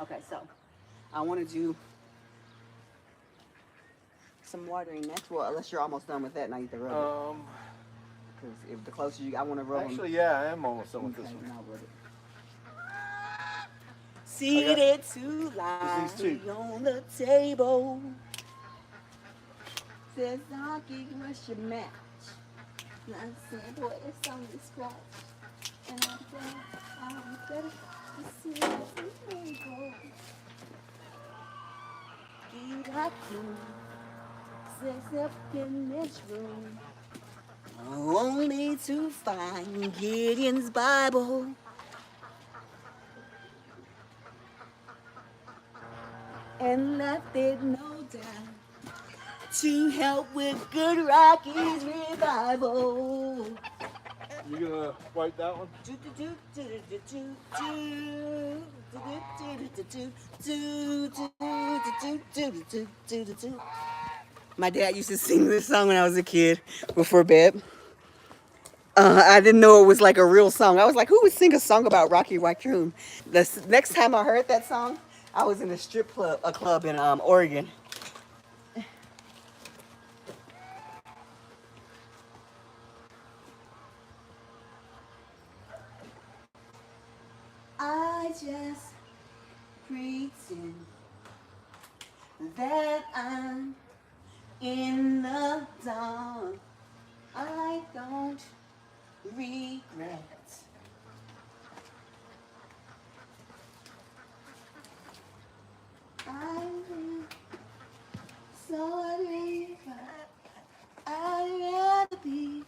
Okay, so I want to do some watering next. Well, unless you're almost done with that, now you have to rub it. Because if the closer you, I want to rub them. Actually, yeah, I am almost done with this one. Then I'll rub it. Seated to lie on the table. Says, Donkey, what's your match? And I said, boy, it's on the scratch. And I said, I'm better to see the table. Get up says up in this room. Only to find Gideon's Bible. And left it no doubt to help with good Rocky's revival. You gonna wipe that one? My dad used to sing this song when I was a kid before bed. I didn't know it was like a real song. I was like, who would sing a song about Rocky Raccoon? The next time I heard that song, I was in a strip club, in Oregon. I just pretend that I'm in the dark. I don't regret. I'm sorry, but I'd rather be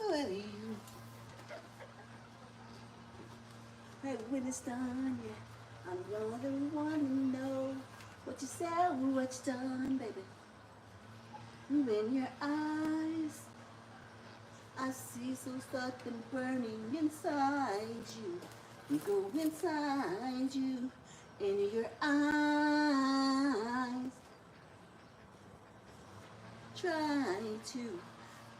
with you. But when it's done, yeah, I'm gonna want to know what you said, what you done, baby. In your eyes, I see some stuff and burning inside you. Go inside you, in your eyes. Try to,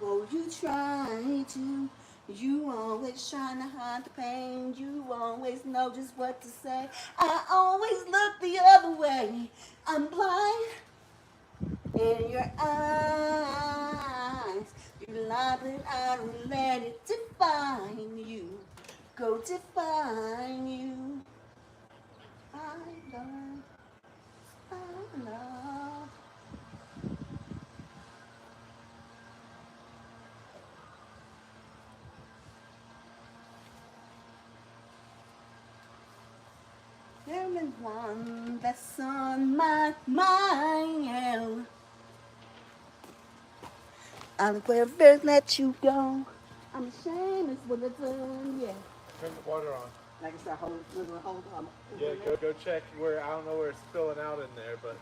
oh, you try to. You always trying to hide the pain. You always know just what to say. I always look the other way. I'm blind. In your eyes, you lie, but I don't let it define you. Go define you. I love. There is one that's on my mind. I'll never let you go. I'm ashamed it's what I've done, yeah. Turn the water on. Like I said, hold on. Yeah, go check where, I don't know where it's spilling out in there, but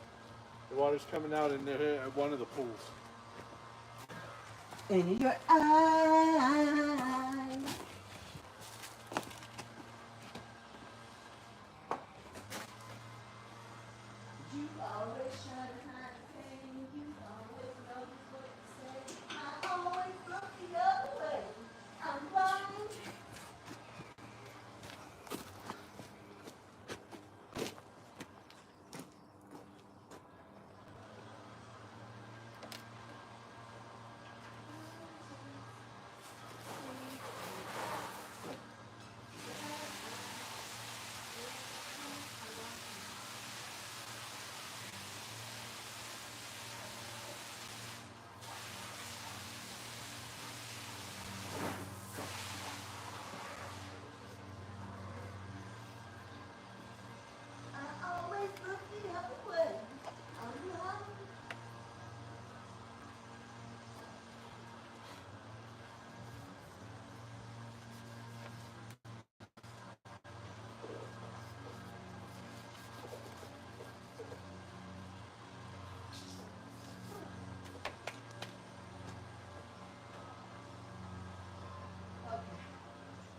the water's coming out in there at one of the pools. In your eyes. You always try to hide the pain. You always know what to say. I always look the other way. I'm blind.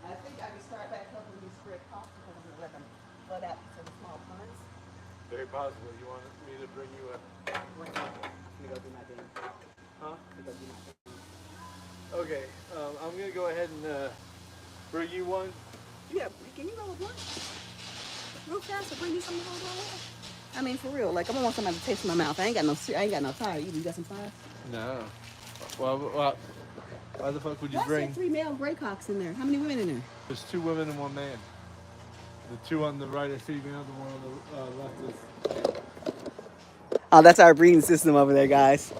I think I can start back up with these spread coffee because I'm going to let them flood out to the small ponds. Very possible. You want me to bring you a... Let me go do my thing. Huh? Let me go do my thing. Okay, I'm going to go ahead and bring you one. Yeah, can you roll a blunt? Real fast or bring me something to hold on with? I mean, for real. Like, I want somebody to taste my mouth. I ain't got no fire either. You got some fire? No. Well, why the fuck would you bring... 3 male graycocks in there. How many women in there? There's 2 women and 1 man. The 2 on the right are female, the one on the left is... Oh, that's our breeding system over there, guys.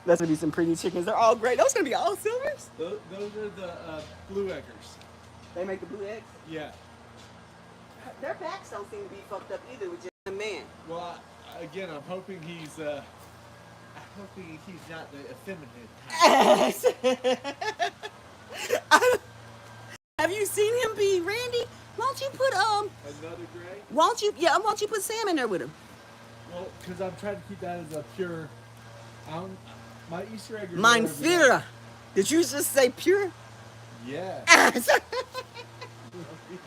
That's gonna be some pretty chickens. They're all great. Those gonna be all silvers? Those are the blue eggers. They make the blue eggs? Yeah. Their backs don't seem to be fucked up either with just a man. Well, again, I'm hoping he's not the effeminate type. Have you seen him be Randy? Won't you put Another gray? Won't you put Sam in there with him? Well, because I'm trying to keep that as a pure. My Easter egg. Mein Führer. Did you just say pure? Yeah, So-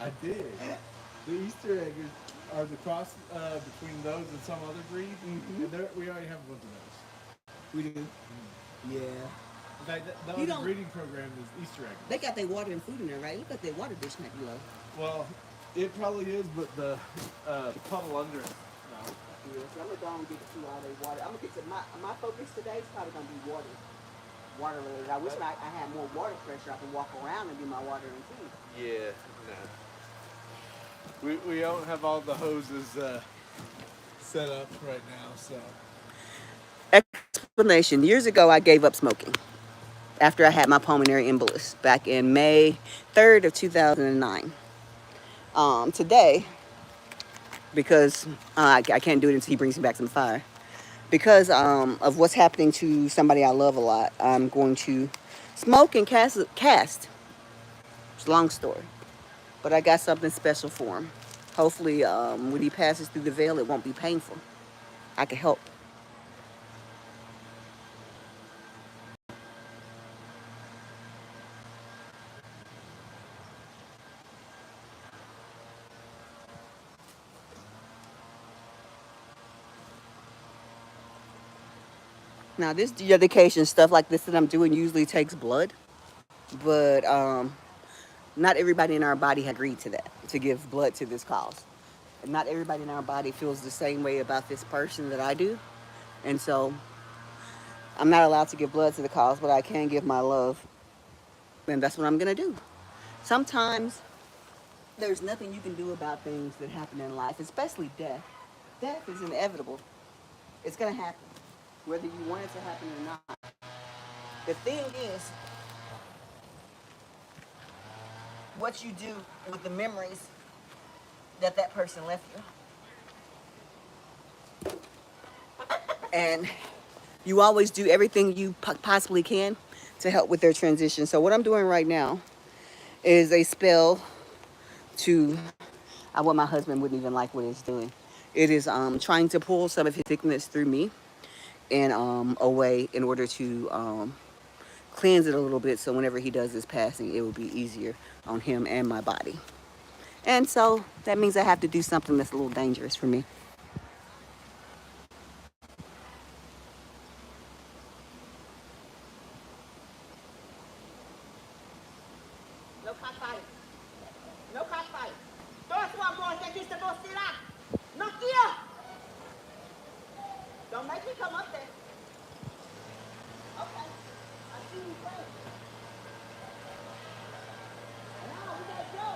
I did. The Easter egg are the cross between those and some other breed. And we already have a bunch of those. we do. Yeah. In fact, the You only don't- breeding program is Easter egg. They got their water and food in there, right? Look at their water dish might be low. Well, it probably is, but the puddle under it. No. Yeah, so I'm gonna go and get to all their water. I'm gonna get to my focus today is probably gonna be water. Water related. I wish I had more water pressure. I could walk around and do my water and tea. Yeah. No. We don't have all the hoses set up right now, so. Explanation. Years ago, I gave up smoking after I had my pulmonary embolus back in May 3rd of 2009. Today, because I can't do it until he brings me back some fire, because of what's happening to somebody I love a lot, I'm going to smoke and cast. It's a long story, but I got something special for him. Hopefully, when he passes through the veil, it won't be painful. I can help. Now, this dedication stuff like this that I'm doing usually takes blood, but not everybody in our body had agreed to that, to give blood to this cause. And not everybody in our body feels the same way about this person that I do. And so I'm not allowed to give blood to the cause, but I can give my love. And that's what I'm going to do. Sometimes there's nothing you can do about things that happen in life, especially death. Death is inevitable. It's going to happen, whether you want it to happen or not. The thing is, what you do with the memories that that person left you. And you always do everything you possibly can to help with their transition. So what I'm doing right now is a spell to, what my husband wouldn't even like what it's doing. It is trying to pull some of his sickness through me and away in order to cleanse it a little bit, so whenever he does his passing, it will be easier on him and my body. And so that means I have to do something that's a little dangerous for me. No cockfight. No cockfight. Don't make me come up there. Okay. I see you playing. Now we gotta go.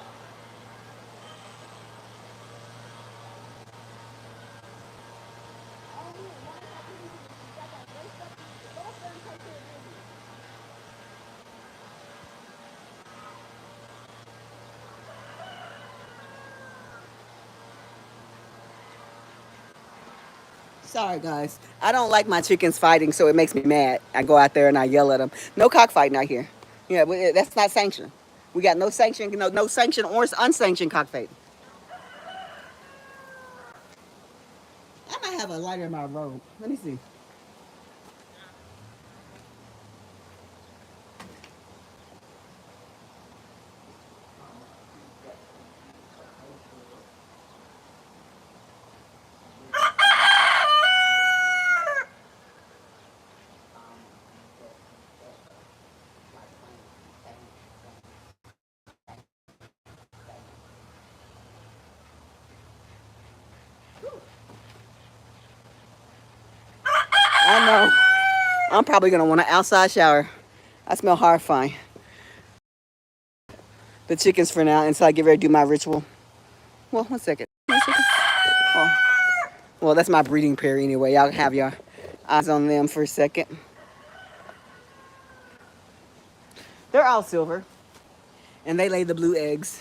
Sorry, guys. I don't like my chickens fighting, so it makes me mad. I go out there and I yell at them. No cockfighting out here. Yeah, but that's not sanctioned. We got no sanction, no sanctioned or unsanctioned cockfighting. I might have a lighter in my robe. Let me see. I know. I'm probably gonna want an outside shower. I smell horrifying. The chickens for now until I get ready to do my ritual. Well, 1 second. 1 second. Oh. Well, that's my breeding pair anyway. Y'all have your eyes on them for a second. They're all silver, and they lay the blue eggs.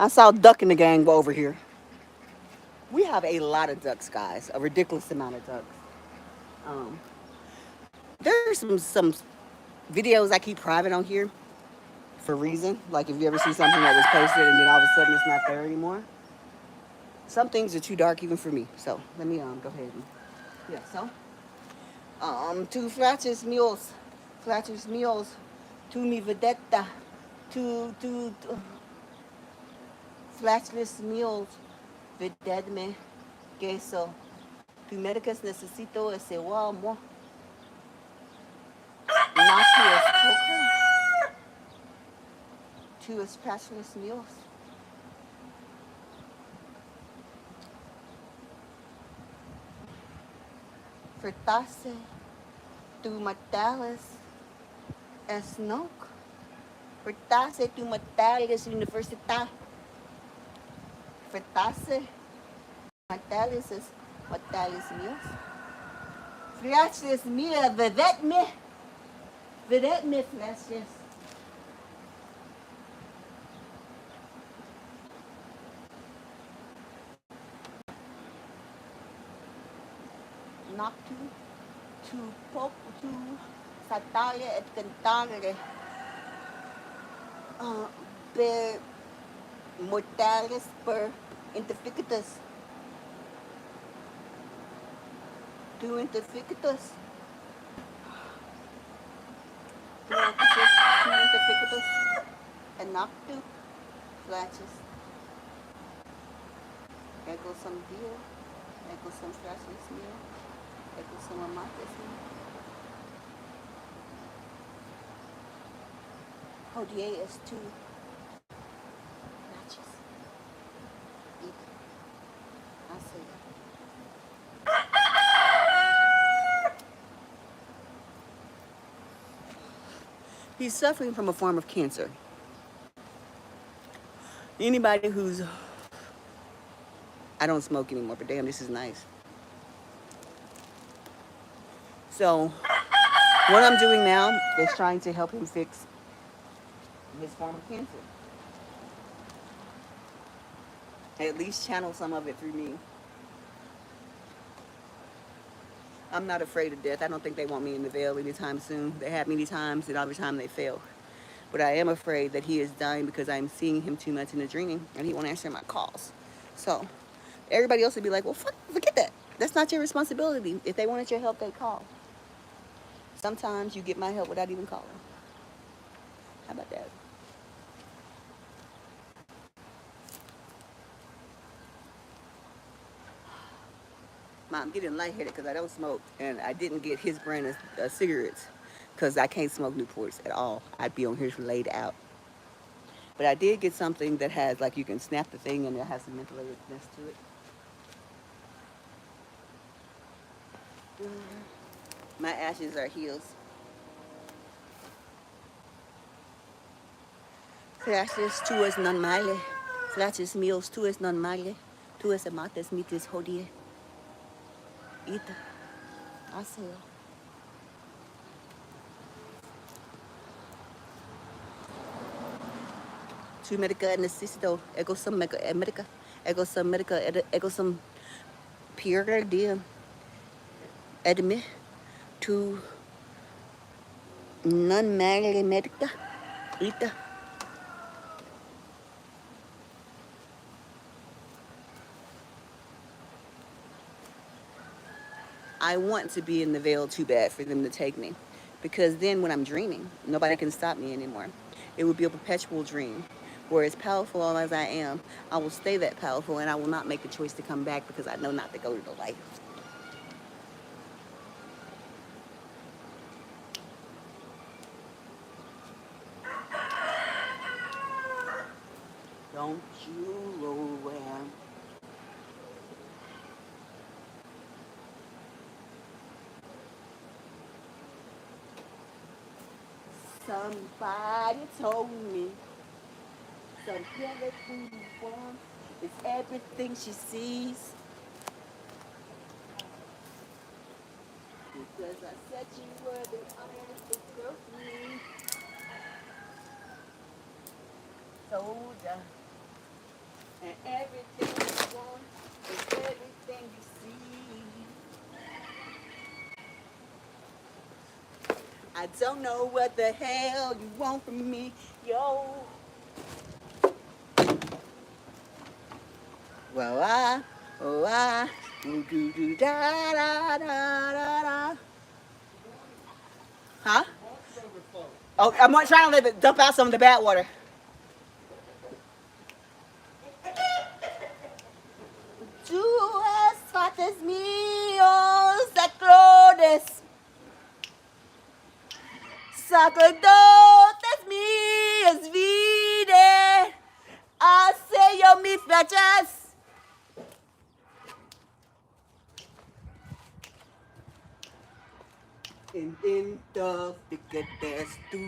I saw duck in the gang over here. We have a lot of ducks, guys. A ridiculous amount of ducks. Um, there's some videos I keep private on here for a reason. Like if you ever see something that was posted and then all of a sudden it's not there anymore. Some things are too dark even for me. So let me go ahead and yeah. So two flatus mules, two mi vedetta, two flatless mules, vededme, queso. Tu médicas necesito ese mo. Not to as poker, to as flatless mules. Fritasse, tu matales, es noc. Fritasse, tu matales, universidad. Fritasse, matales, es matales míos. Flashes mía, vedette me flashes. Noctu, tu pop, tu satire et cantare. Per mortales per interficatus. Tu interficatus. Tu interficatus. And noctu flashes. Ego some deal. Ego some flashes meal. Ego some amates meal. Hodie is two matches. I see. He's suffering from a form of cancer. Anybody who's, I don't smoke anymore, but damn, this is nice. So what I'm doing now is trying to help him fix his form of cancer. At least channel some of it through me. I'm not afraid of death. I don't think they want me in the veil anytime soon. They have many times, and every time they fail. But I am afraid that he is dying because I'm seeing him too much in the dreaming, and he won't answer my calls. So everybody else would be like, well, forget that. That's not your responsibility. If they wanted your help, they call. Sometimes you get my help without even calling. How about that? I'm getting lightheaded because I don't smoke, and I didn't get his brand of cigarettes because I can't smoke Newports at all. I'd be on here laid out. But I did get something that has, like, you can snap the thing and it has some mentholateness to it. My ashes are heels. Flashes tu es non male. Flashes míos tu es non male. Tu es amates mitis hodie. Ita. Aseo. Tu medica necessito. Ego some medica. Ego some medica. Ego some pure diem. Edme. Tu non male medica. Ita. I want to be in the veil too bad for them to take me, because then when I'm dreaming, nobody can stop me anymore. It would be a perpetual dream. Where as powerful as I am, I will stay that powerful, and I will not make the choice to come back because I know not to go to the light. Don't you roll around. Somebody told me some everything you want is everything she sees. Because I said you were the honest girl for me. Soldier. And everything you want is everything you see. I don't know what the hell you want from me, yo. Well, do do do da da da da da. Huh? Oh, I'm trying to let it dump out some of the bad water. Tú haces míos sacerdotes, sacerdotes míos vide, hace yo mis flechas. Identificates tú.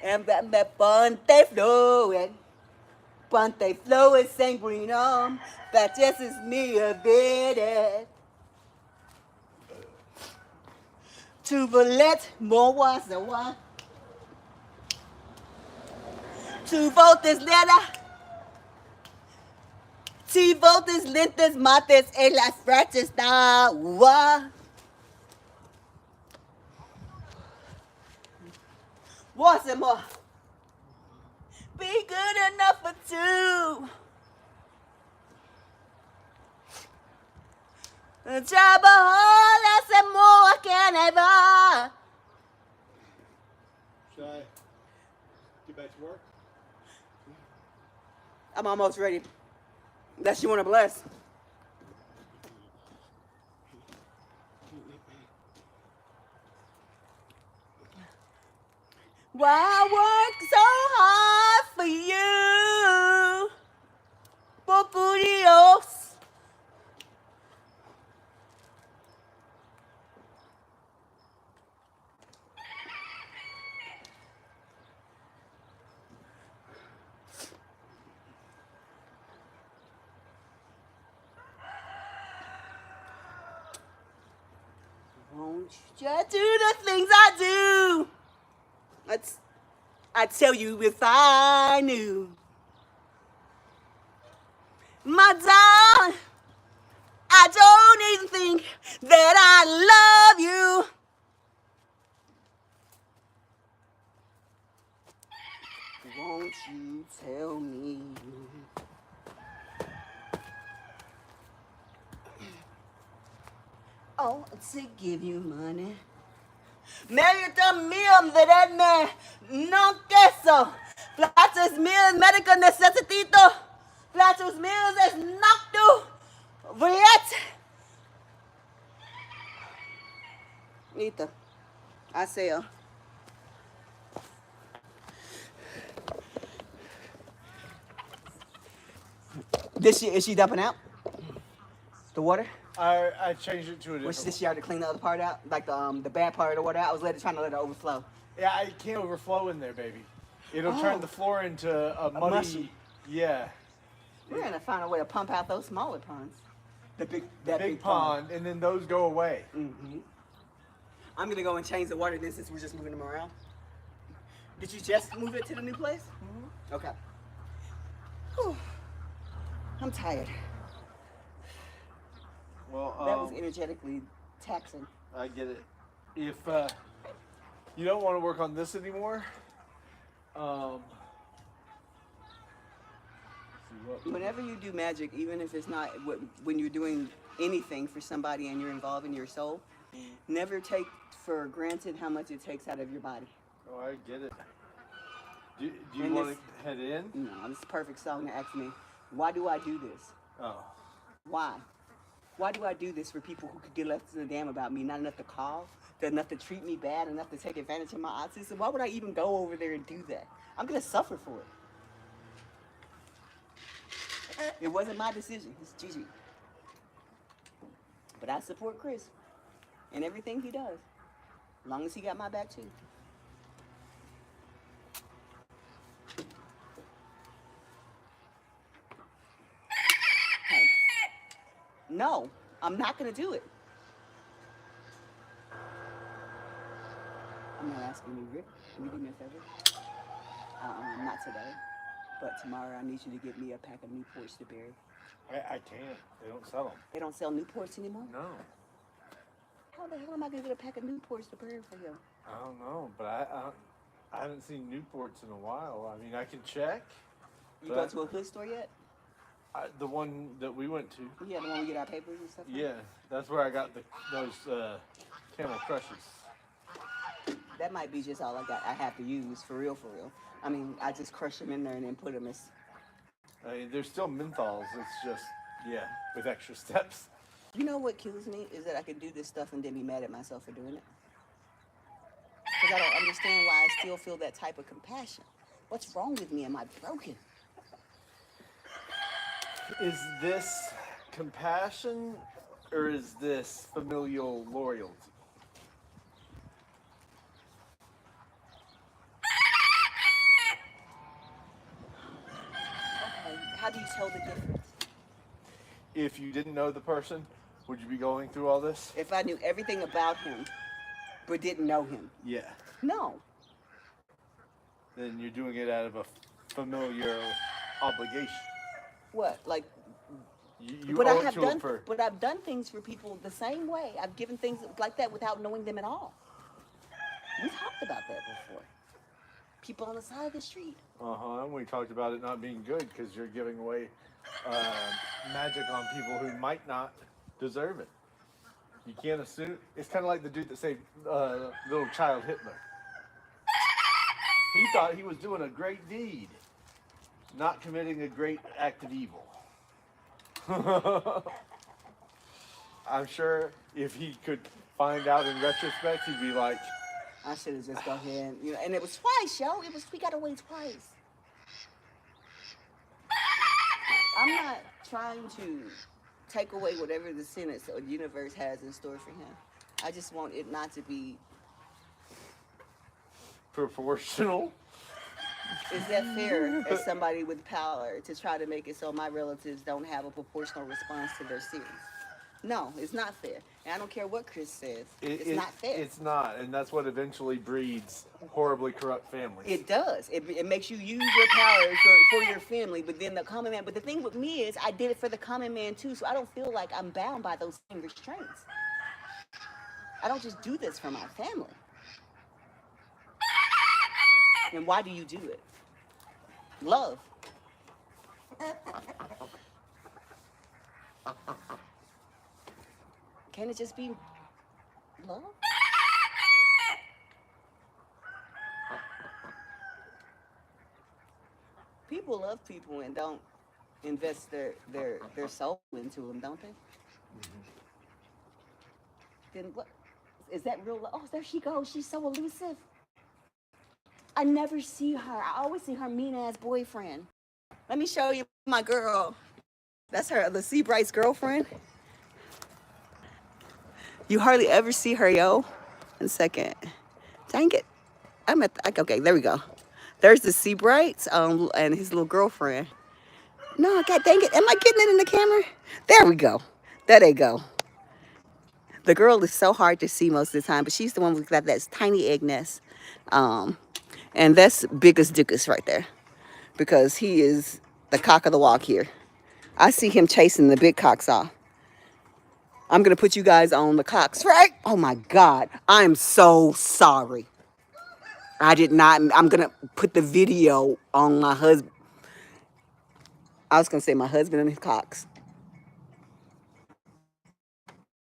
And me ponte flowing sanguinum, that just is me a bit. Tu volet, more was the one. Tu votes letter. Ti votes lentes mates en las frachas da wa. What's it more? Be good enough for two. Job a whole lot more I can ever. Should I get back to work? I'm almost ready. Unless you want to bless. Why I work so hard for you? Poco Dios. Won't you just do the things I do? I'd tell you if I knew. My darling, I don't even think that I love you. Won't you tell me? Oh, to give you money. Mérito mío de darme no queso. Platos míos médico necesito. Platos míos es noctu. Vriet. Nita, I say is she dumping out? The water? I changed it to a different. Which this year to clean the other part out, like the bad part of the water out. I was trying to let it overflow. Yeah, I can't overflow in there, baby. It'll turn the floor into a muddy. Mushy. Yeah. We're gonna find a way to pump out those smaller ponds. That big pond, and then those go away. Mm-hmm. I'm gonna go and change the water then since we're just moving them around. Did you just move it to the new place? Mm-hmm. Okay. Whew. I'm tired. Well, that was energetically taxing. I get it. If you don't want to work on this anymore, whenever you do magic, even if it's not when you're doing anything for somebody and you're involving your soul, never take for granted how much it takes out of your body. Oh, I get it. Do you want to head in? No, this is a perfect song to ask me, why do I do this? Oh. Why? Why do I do this for people who could get left in the damn about me? Not enough to call, enough to treat me bad, enough to take advantage of my autism. Why would I even go over there and do that? I'm going to suffer for it. It wasn't my decision. It's Gigi. But I support Chris and everything he does, as long as he got my back too. Hey. No, I'm not going to do it. I'm not asking you, Rick. Can you do me a favor? Not today, but tomorrow I need you to get me a pack of Newports to bury. I can't. They don't sell them. They don't sell Newports anymore? No. How the hell am I going to get a pack of Newports to bury for him? I don't know, but I haven't seen Newports in a while. I mean, I can check. You go to a hood store yet? The one that we went to. Yeah, the one we get our papers and stuff from? Yeah, that's where I got those Camel Crushes. That might be just all I have to use, for real, for real. I mean, I just crush them in there and then put them as... I mean, they're still menthols. It's just, yeah, with extra steps. You know what kills me is that I can do this stuff and then be mad at myself for doing it. Because I don't understand why I still feel that type of compassion. What's wrong with me? Am I broken? Is this compassion or is this familial loyalty? Okay, how do you tell the difference? If you didn't know the person, would you be going through all this? If I knew everything about him, but didn't know him? Yeah. No. Then you're doing it out of a familiar obligation. What? Like, You but owe I it have to done, them for... but I've done things for people the same way. I've given things like that without knowing them at all. We talked about that before. People on the side of the street. And we talked about it not being good because you're giving away magic on people who might not deserve it. You can't assume. It's kind of like the dude that saved little child Hitler. He thought he was doing a great deed, not committing a great act of evil. I'm sure if he could find out in retrospect, he'd be like, I should have just go ahead, you know. And it was twice, yo. We got away twice. I'm not trying to take away whatever the sentence or the universe has in store for him. I just want it not to be proportional. Is that fair as somebody with power to try to make it so my relatives don't have a proportional response to their sins? No, it's not fair. And I don't care what Chris says. It's not fair. It's not, and that's what eventually breeds horribly corrupt families. It does. It makes you use your power for your family, but then the common man. But the thing with me is I did it for the common man too, so I don't feel like I'm bound by those same restraints. I don't just do this for my family. And why do you do it? Love. Can it just be love? People love people and don't invest their soul into them, don't they? Mm-hmm. Then what? Is that real love? Oh, there she goes. She's so elusive. I never see her. I always see her mean-ass boyfriend. Let me show you my girl. That's her, the Seabright's girlfriend. You hardly ever see her, yo. 1 second. Dang it. I'm at the, okay, there we go. There's the Seabrights and his little girlfriend. No, God dang it. Am I getting it in the camera? There we go. There they go. The girl is so hard to see most of the time, but she's the one with that tiny egg nest. And that's Biggest Dickus right there, because he is the cock of the walk here. I see him chasing the big cocks off. I'm going to put you guys on the cocks, right? Oh my God. I'm so sorry. I did not. I'm going to put the video on my husband. I was going to say my husband and his cocks.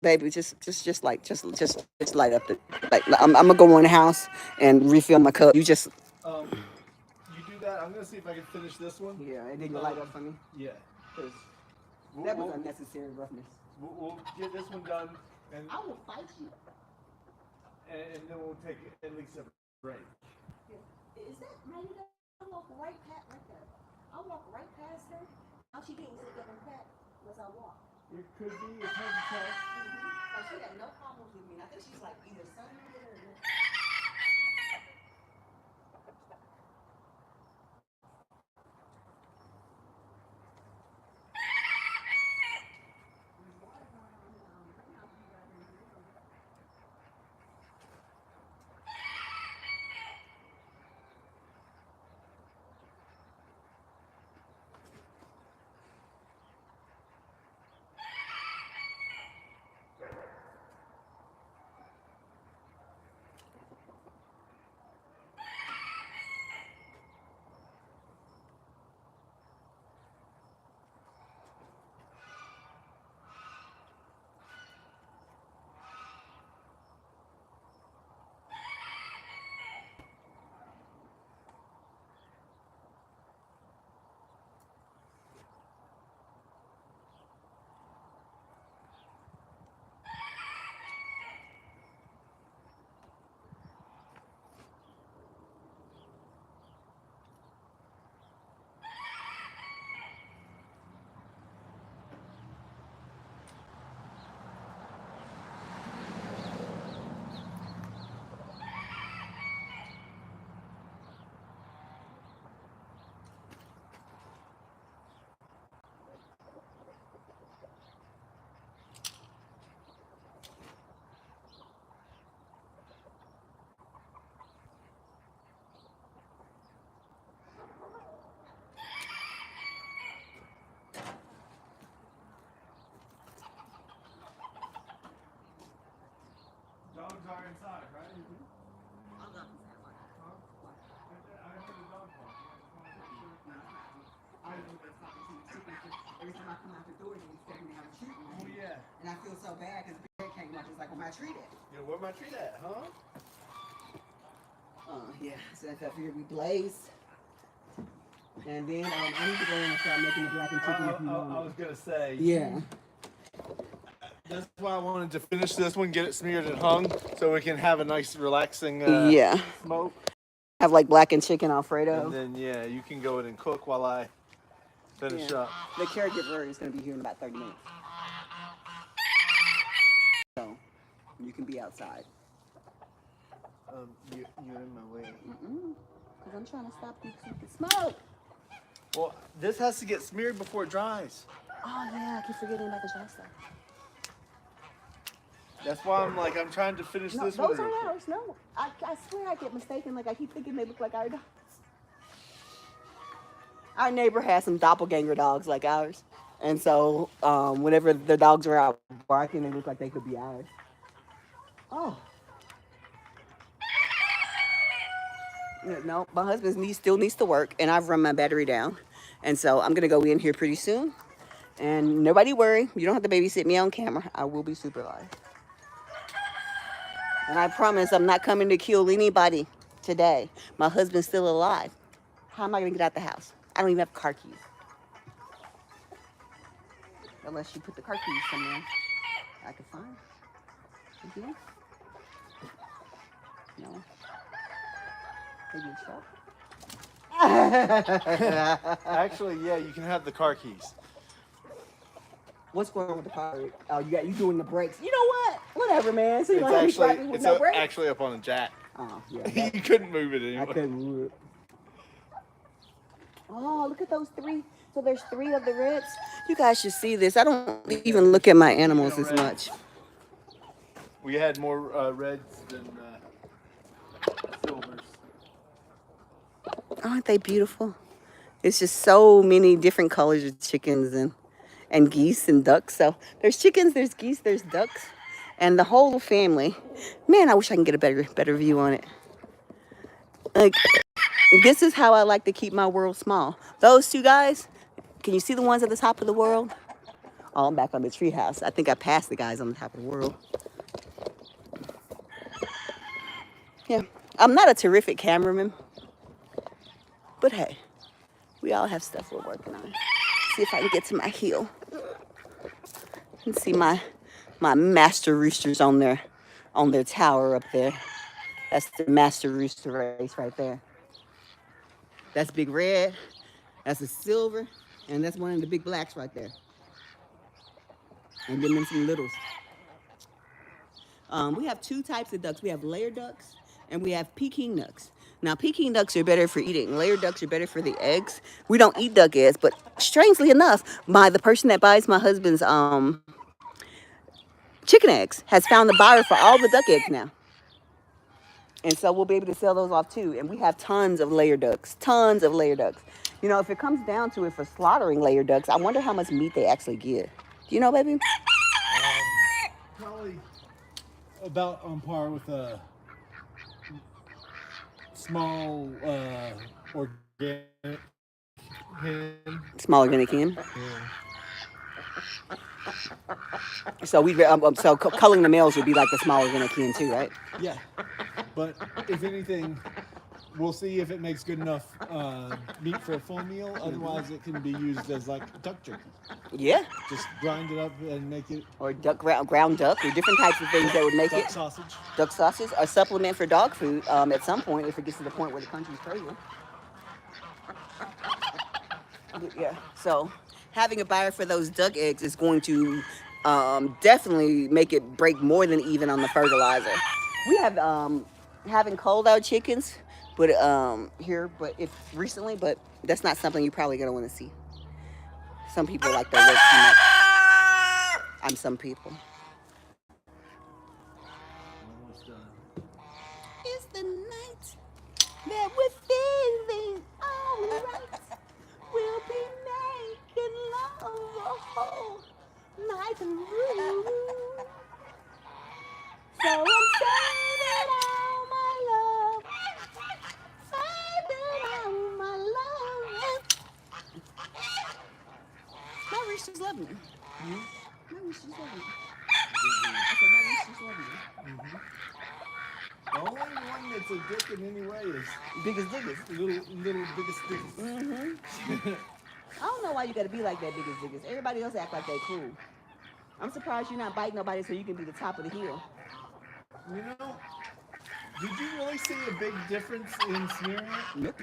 Baby, just light up the, like, I'm going to go in the house and refill my cup. You just. You do that. I'm going to see if I can finish this one. Yeah, and then you light up for me. Yeah. Because that was unnecessary roughness. We'll get this one done. And I will fight you. And then we'll take at least a break. Is that maybe I'll walk right past right there. I'll walk right past her. All she did was look up and pat as I walk. It could be. It's hard to tell. Oh, she had no problems with me. And I think she's like either son or every time I come out the door, they expect me to have a treat. Oh yeah. And I feel so bad because the bed came up. It's like, where my treat at? Yeah, where my treat at, huh? Yeah. So I figured we blaze. And then I need to go in and start making the blackened chicken if you want. I was gonna say. Yeah. That's why I wanted to finish this one, get it smeared and hung, so we can have a nice relaxing smoke. Have like blackened chicken Alfredo. And then yeah, you can go in and cook while I finish up. The caregiver is going to be here in about 30 minutes. So you can be outside. You're in my way. Because I'm trying to stop you so you can smoke. Well, this has to get smeared before it dries. Oh yeah, I keep forgetting about the dry stuff. That's why I'm trying to finish this one. Those aren't ours. No, I swear I get mistaken. Like I keep thinking they look like our dogs. Our neighbor has some doppelganger dogs like ours, and so whenever the dogs are out barking, they look like they could be ours. Oh. No, my husband still needs to work, and I've run my battery down, and so I'm gonna go in here pretty soon. And nobody worry, you don't have to babysit me on camera. I will be super live. And I promise I'm not coming to kill anybody today. My husband's still alive. How am I gonna get out the house? I don't even have car keys. Unless you put the car keys somewhere I can find. Mm-hmm. No. Maybe a truck? Actually, yeah, you can have the car keys. What's going on with the car? Oh, you doing the brakes? You know what? Whatever, man. So you don't have me driving with no brakes? Actually up on a jack. Oh, yeah. You couldn't move it anyway. I couldn't move it. Oh, look at those 3. So there's 3 of the reds. You guys should see this. I don't even look at my animals as much. We had more reds than silvers. Aren't they beautiful? It's just so many different colors of chickens and geese and ducks. So there's chickens, there's geese, there's ducks, and the whole family. Man, I wish I can get a better view on it. Like, this is how I like to keep my world small. Those 2 guys, can you see the ones at the top of the world? Oh, I'm back on the treehouse. I think I passed the guys on the top of the world. Yeah, I'm not a terrific cameraman, but hey, we all have stuff we're working on. See if I can get to my heel and see my master roosters on their tower up there. That's the master rooster race right there. That's Big Red, that's a silver, and that's one of the big blacks right there. And then there's some littles. We have 2 types of ducks. We have layer ducks and we have Peking ducks. Now, Peking ducks are better for eating. Layer ducks are better for the eggs. We don't eat duck eggs, but strangely enough, the person that buys my husband's chicken eggs has found the buyer for all the duck eggs now. And so we'll be able to sell those off too. And we have tons of layer ducks, tons of layer ducks. You know, if it comes down to it for slaughtering layer ducks, I wonder how much meat they actually get. Do you know, baby? Probably about on par with a small organic hen. Small organic hen. Yeah. So so culling the males would be like the small organic hen too, right? Yeah, but if anything, we'll see if it makes good enough meat for a full meal. Otherwise, it can be used as like duck jerky. Yeah. Just grind it up and make it. Or ground duck, or different types of things that would make duck sausage. Duck sausage, a supplement for dog food at some point if it gets to the point where the country's crazy. Yeah. So having a buyer for those duck eggs is going to definitely make it break more than even on the fertilizer. We have haven't culled our chickens, but recently, but that's not something you're probably gonna want to see. Some people like their legs too much. I'm some people. Almost done. It's the night that we're feeling alright. We'll be making love a whole night through. So I'm saving all my love, saving all my love. Mary wish she's loving me. Hmm? My wish she's loving me. I said, my wish she's loving me. The only one that's a dick in any way is Biggest diggest. little biggest dick. Mm-hmm. I don't know why you gotta be like that, biggest diggest. Everybody else act like they cool. I'm surprised you're not biting nobody so you can be the top of the hill. You know, did you really see a big difference in smearing it? Nope.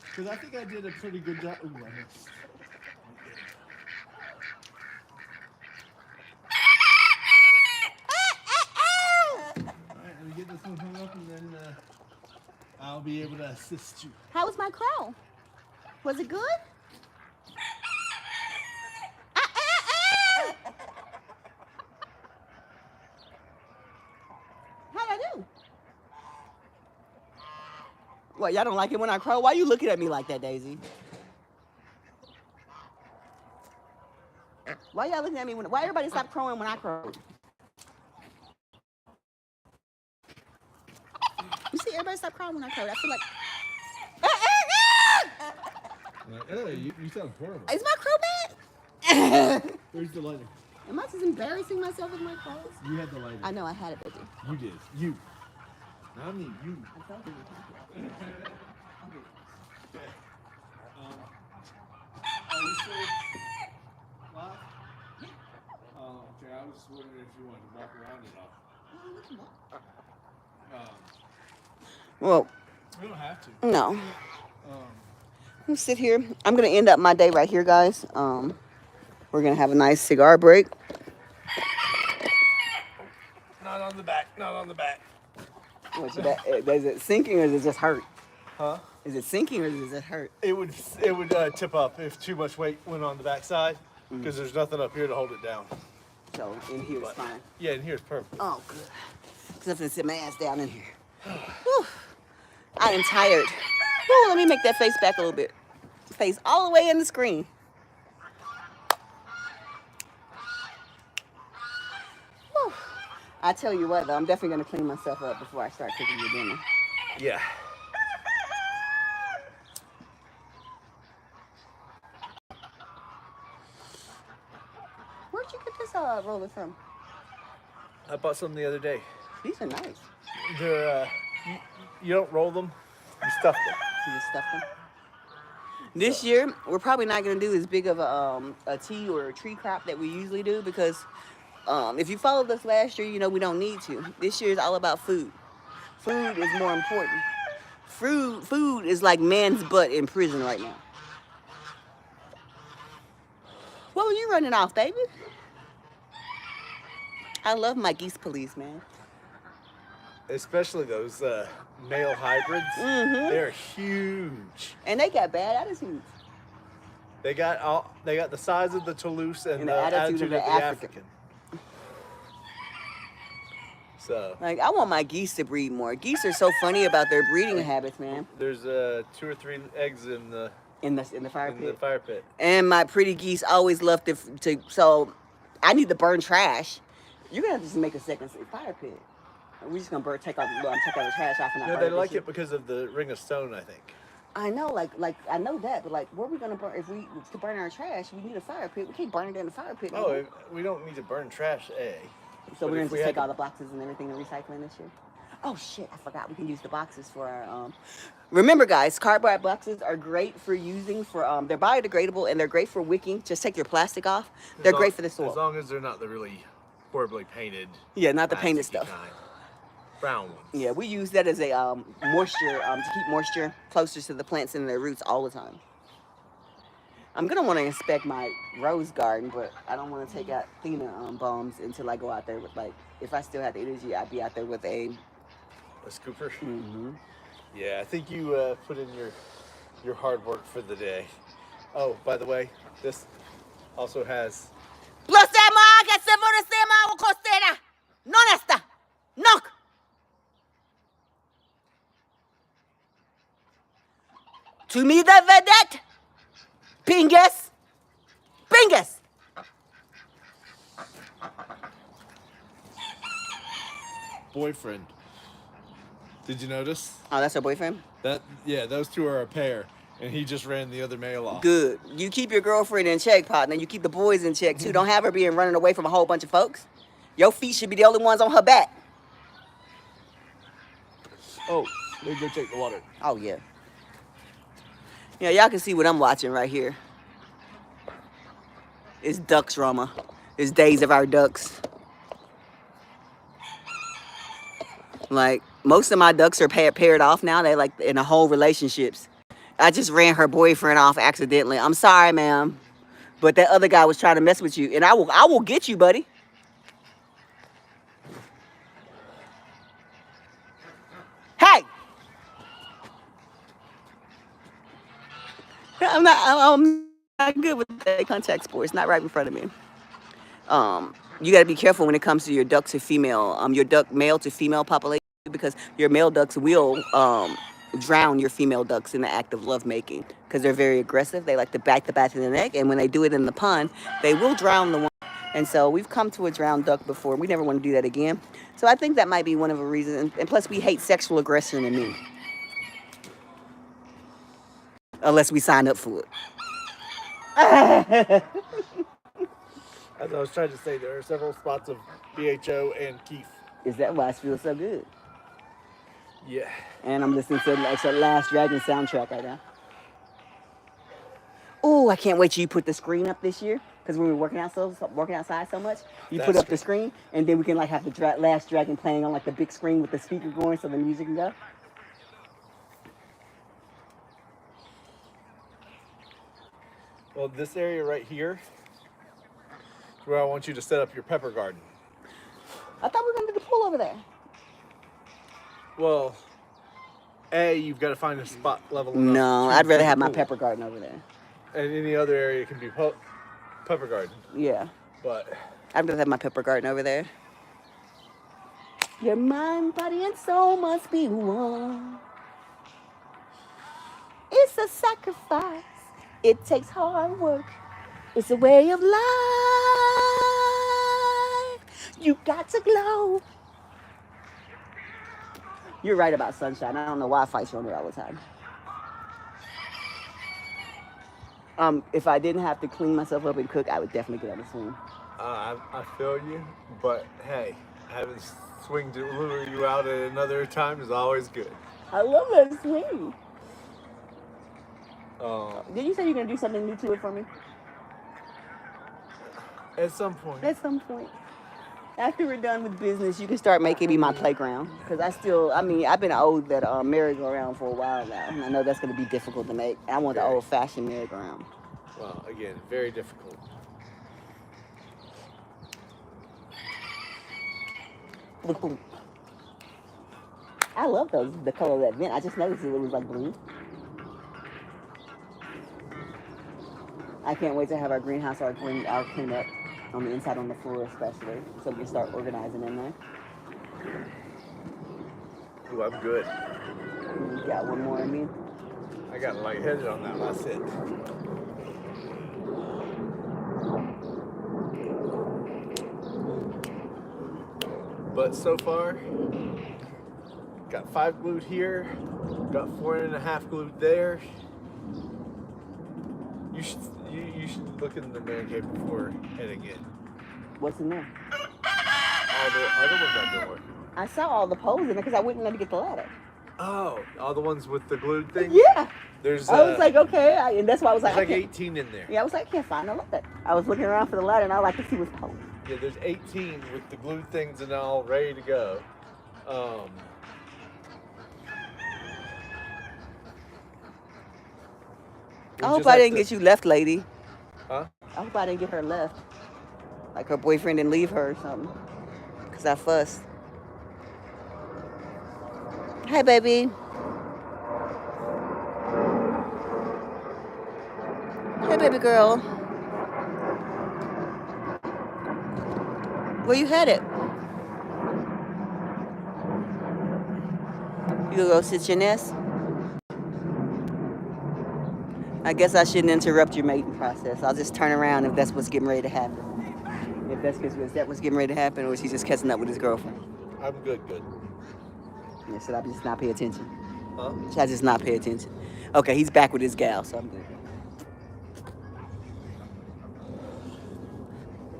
Because I think I did a pretty good job. Ooh, I missed. Alright, let me get this one hung up and then I'll be able to assist you. How was my crow? Was it good? How'd I do? What, y'all don't like it when I crow? Why you looking at me like that, Daisy? Why y'all looking at me why everybody stop crowing when I crow? You see, everybody stop crying when I crow. I feel like, You sound horrible. is my crow bad? Where's the lighter? Am I just embarrassing myself with my crows? You had the lighter. I know, I had it, baby. You did. You. Not me. You. I told you. Are you still live? Oh, okay. I was just wondering if you wanted to walk around it all. Well, We don't have to. no. I'm gonna sit here. I'm gonna end up my day right here, guys. We're gonna have a nice cigar break. Not on the back. Not on the back. What's that? Is it sinking or is it just hurt? Huh? Is it sinking or does it hurt? It would tip up if too much weight went on the backside because there's nothing up here to hold it down. So in here it's fine. Yeah, in here it's perfect. Oh, good. Because I'm gonna sit my ass down in here. Whew. I am tired. Whew, let me make that face back a little bit. Face all the way in the screen. Whew. I tell you what, though, I'm definitely gonna clean myself up before I start cooking your dinner. Yeah. Where'd you get this roller from? I bought some the other day. These are nice. They're you don't roll them, you stuff them. You just stuff them. This year, we're probably not gonna do as big of a tea or a tree crop that we usually do because if you followed us last year, you know we don't need to. This year is all about food. Food is more important. Food is like man's butt in prison right now. What were you running off, baby? I love my geese police, man. Especially those male hybrids. Mm-hmm. They're huge. And they got bad attitudes. They got the size of the Toulouse and the attitude of the African. So Like, I want my geese to breed more. Geese are so funny about their breeding habits, man. there's 2 or 3 eggs in the In the fire pit. fire pit. And my pretty geese always love to so I need to burn trash. You're gonna have to just make a second fire pit. We're just gonna take all the trash off and not No, burn they this like shit. it because of the ring of stone, I think. I know, like I know that, but like, where are we gonna burn? If we to burn our trash, we need a fire pit. We can't burn it in the fire pit. Oh, we don't need to burn trash, A. So But we're if gonna we just had take to- all the boxes and everything and recycling this year. Oh shit, I forgot we can use the boxes for our remember guys, cardboard boxes are great for using for they're biodegradable and they're great for wicking. Just take your plastic off. They're great for the soil. As long as they're not the really horribly painted. Yeah, not the painted plasticky stuff. kind. Brown ones. Yeah, we use that as a moisture to keep moisture closer to the plants and their roots all the time. I'm gonna want to inspect my rose garden, but I don't want to take out Thena bombs until I go out there with like, if I still have the energy, I'd be out there with a. A scooper. Mm-hmm. Yeah, I think you put in your hard work for the day. Oh, by the way, this also has. Knock. To me the vedette. Pingus. Pingus. Boyfriend. Did you notice? Oh, that's her boyfriend? Yeah, those two are a pair. and he just ran the other male off. Good. You keep your girlfriend in check, partner. You keep the boys in check, too. Don't have her being running away from a whole bunch of folks. Your feet should be the only ones on her back. Oh, let me go take the water. Oh, yeah. Yeah, y'all can see what I'm watching right here. It's duck drama. It's Days of Our Ducks. Like, most of my ducks are paired off now. They like in a whole relationships. I just ran her boyfriend off accidentally. I'm sorry, ma'am. But that other guy was trying to mess with you. And I will get you, buddy. Hey! I'm not good with that contact sports. Not right in front of me. You got to be careful when it comes to your duck to female, your duck male to female population, because your male ducks will drown your female ducks in the act of lovemaking, because they're very aggressive. They like to bite the back of the neck, and when they do it in the pond, they will drown the one. And so we've come to a drowned duck before. We never want to do that again. So I think that might be one of the reasons. And plus, we hate sexual aggression in men, unless we sign up for it. As I was trying to say, there are several spots of BHO and Keith. Is that why I feel so good? Yeah. And I'm listening to the Last Dragon soundtrack right now. Oh, I can't wait till you put the screen up this year. Because when we're working outside so much, you put up the screen, and then we can like have the Last Dragon playing on like the big screen with the speaker going so the music can go. Well, this area right here is where I want you to set up your pepper garden. I thought we were going to do the pool over there. Well, you've got to find a spot level enough. No, I'd rather have my pepper garden over there. And any other area can be pepper garden. Yeah. But I'd rather have my pepper garden over there. Your mind, body, and soul must be one. It's a sacrifice. It takes hard work. It's a way of life. You got to glow. You're right about sunshine. I don't know why I fight you on it all the time. If I didn't have to clean myself up and cook, I would definitely get on the swing. I feel you, but hey, having swing to lure you out at another time is always good. I love that swing. Did you say you're going to do something new to it for me? At some point. At some point. After we're done with business, you can start making me my playground. Because I've been old that merry-go-round for a while now. And I know that's going to be difficult to make. I want the old-fashioned merry-go-round. Well, again, very difficult. I love the color of that vent. I just noticed it was like blue. I can't wait to have our greenhouse all cleaned up on the inside, on the floor especially, so we can start organizing in there. Ooh, I'm good. You got one more in me? I got lightheaded on that last hit. But so far, got 5 glued here, got 4.5 glued there. You should look in the man cave before heading in. What's in there? All the other ones I've been working on. I saw all the poles in there because I wouldn't let me get the ladder. Oh, all the ones with the glued thing? Yeah. There's. I was like, okay, and that's why I was like, there's like 18 in there. Yeah, I was like, I can't find a ladder. I was looking around for the ladder, and I like to see what's poles. Yeah, there's 18 with the glued things and all ready to go. I hope I didn't get you left, lady. Huh? I hope I didn't get her left. Like her boyfriend didn't leave her or something. Because I fussed. Hi, baby. Hey, baby girl. Where you headed? You gonna go sit your nest? I guess I shouldn't interrupt your mating process. I'll just turn around if that's what's getting ready to happen. If that's what's getting ready to happen, or is he just catching up with his girlfriend? I'm good. Yeah, should I just not pay attention? Huh? Should I just not pay attention? Okay, he's back with his gal, so I'm good.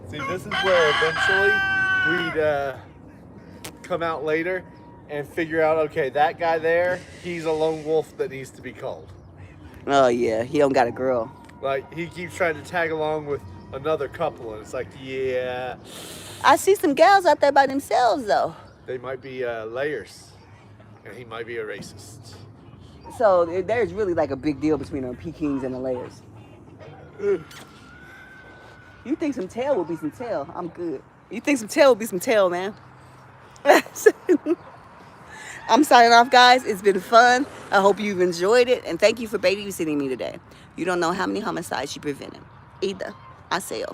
See, this is where eventually we'd come out later and figure out, okay, that guy there, he's a lone wolf that needs to be called. Oh yeah, he don't got a girl. Like, he keeps trying to tag along with another couple, and it's like, yeah, I see some gals out there by themselves though. they might be layers, and he might be a racist. So there's really like a big deal between the Pekings and the layers. You think some tail will be some tail? I'm good. You think some tail will be some tail, man? I'm signing off, guys. It's been fun. I hope you've enjoyed it, and thank you for babysitting me today. You don't know how many homicides you prevented. Either. I say.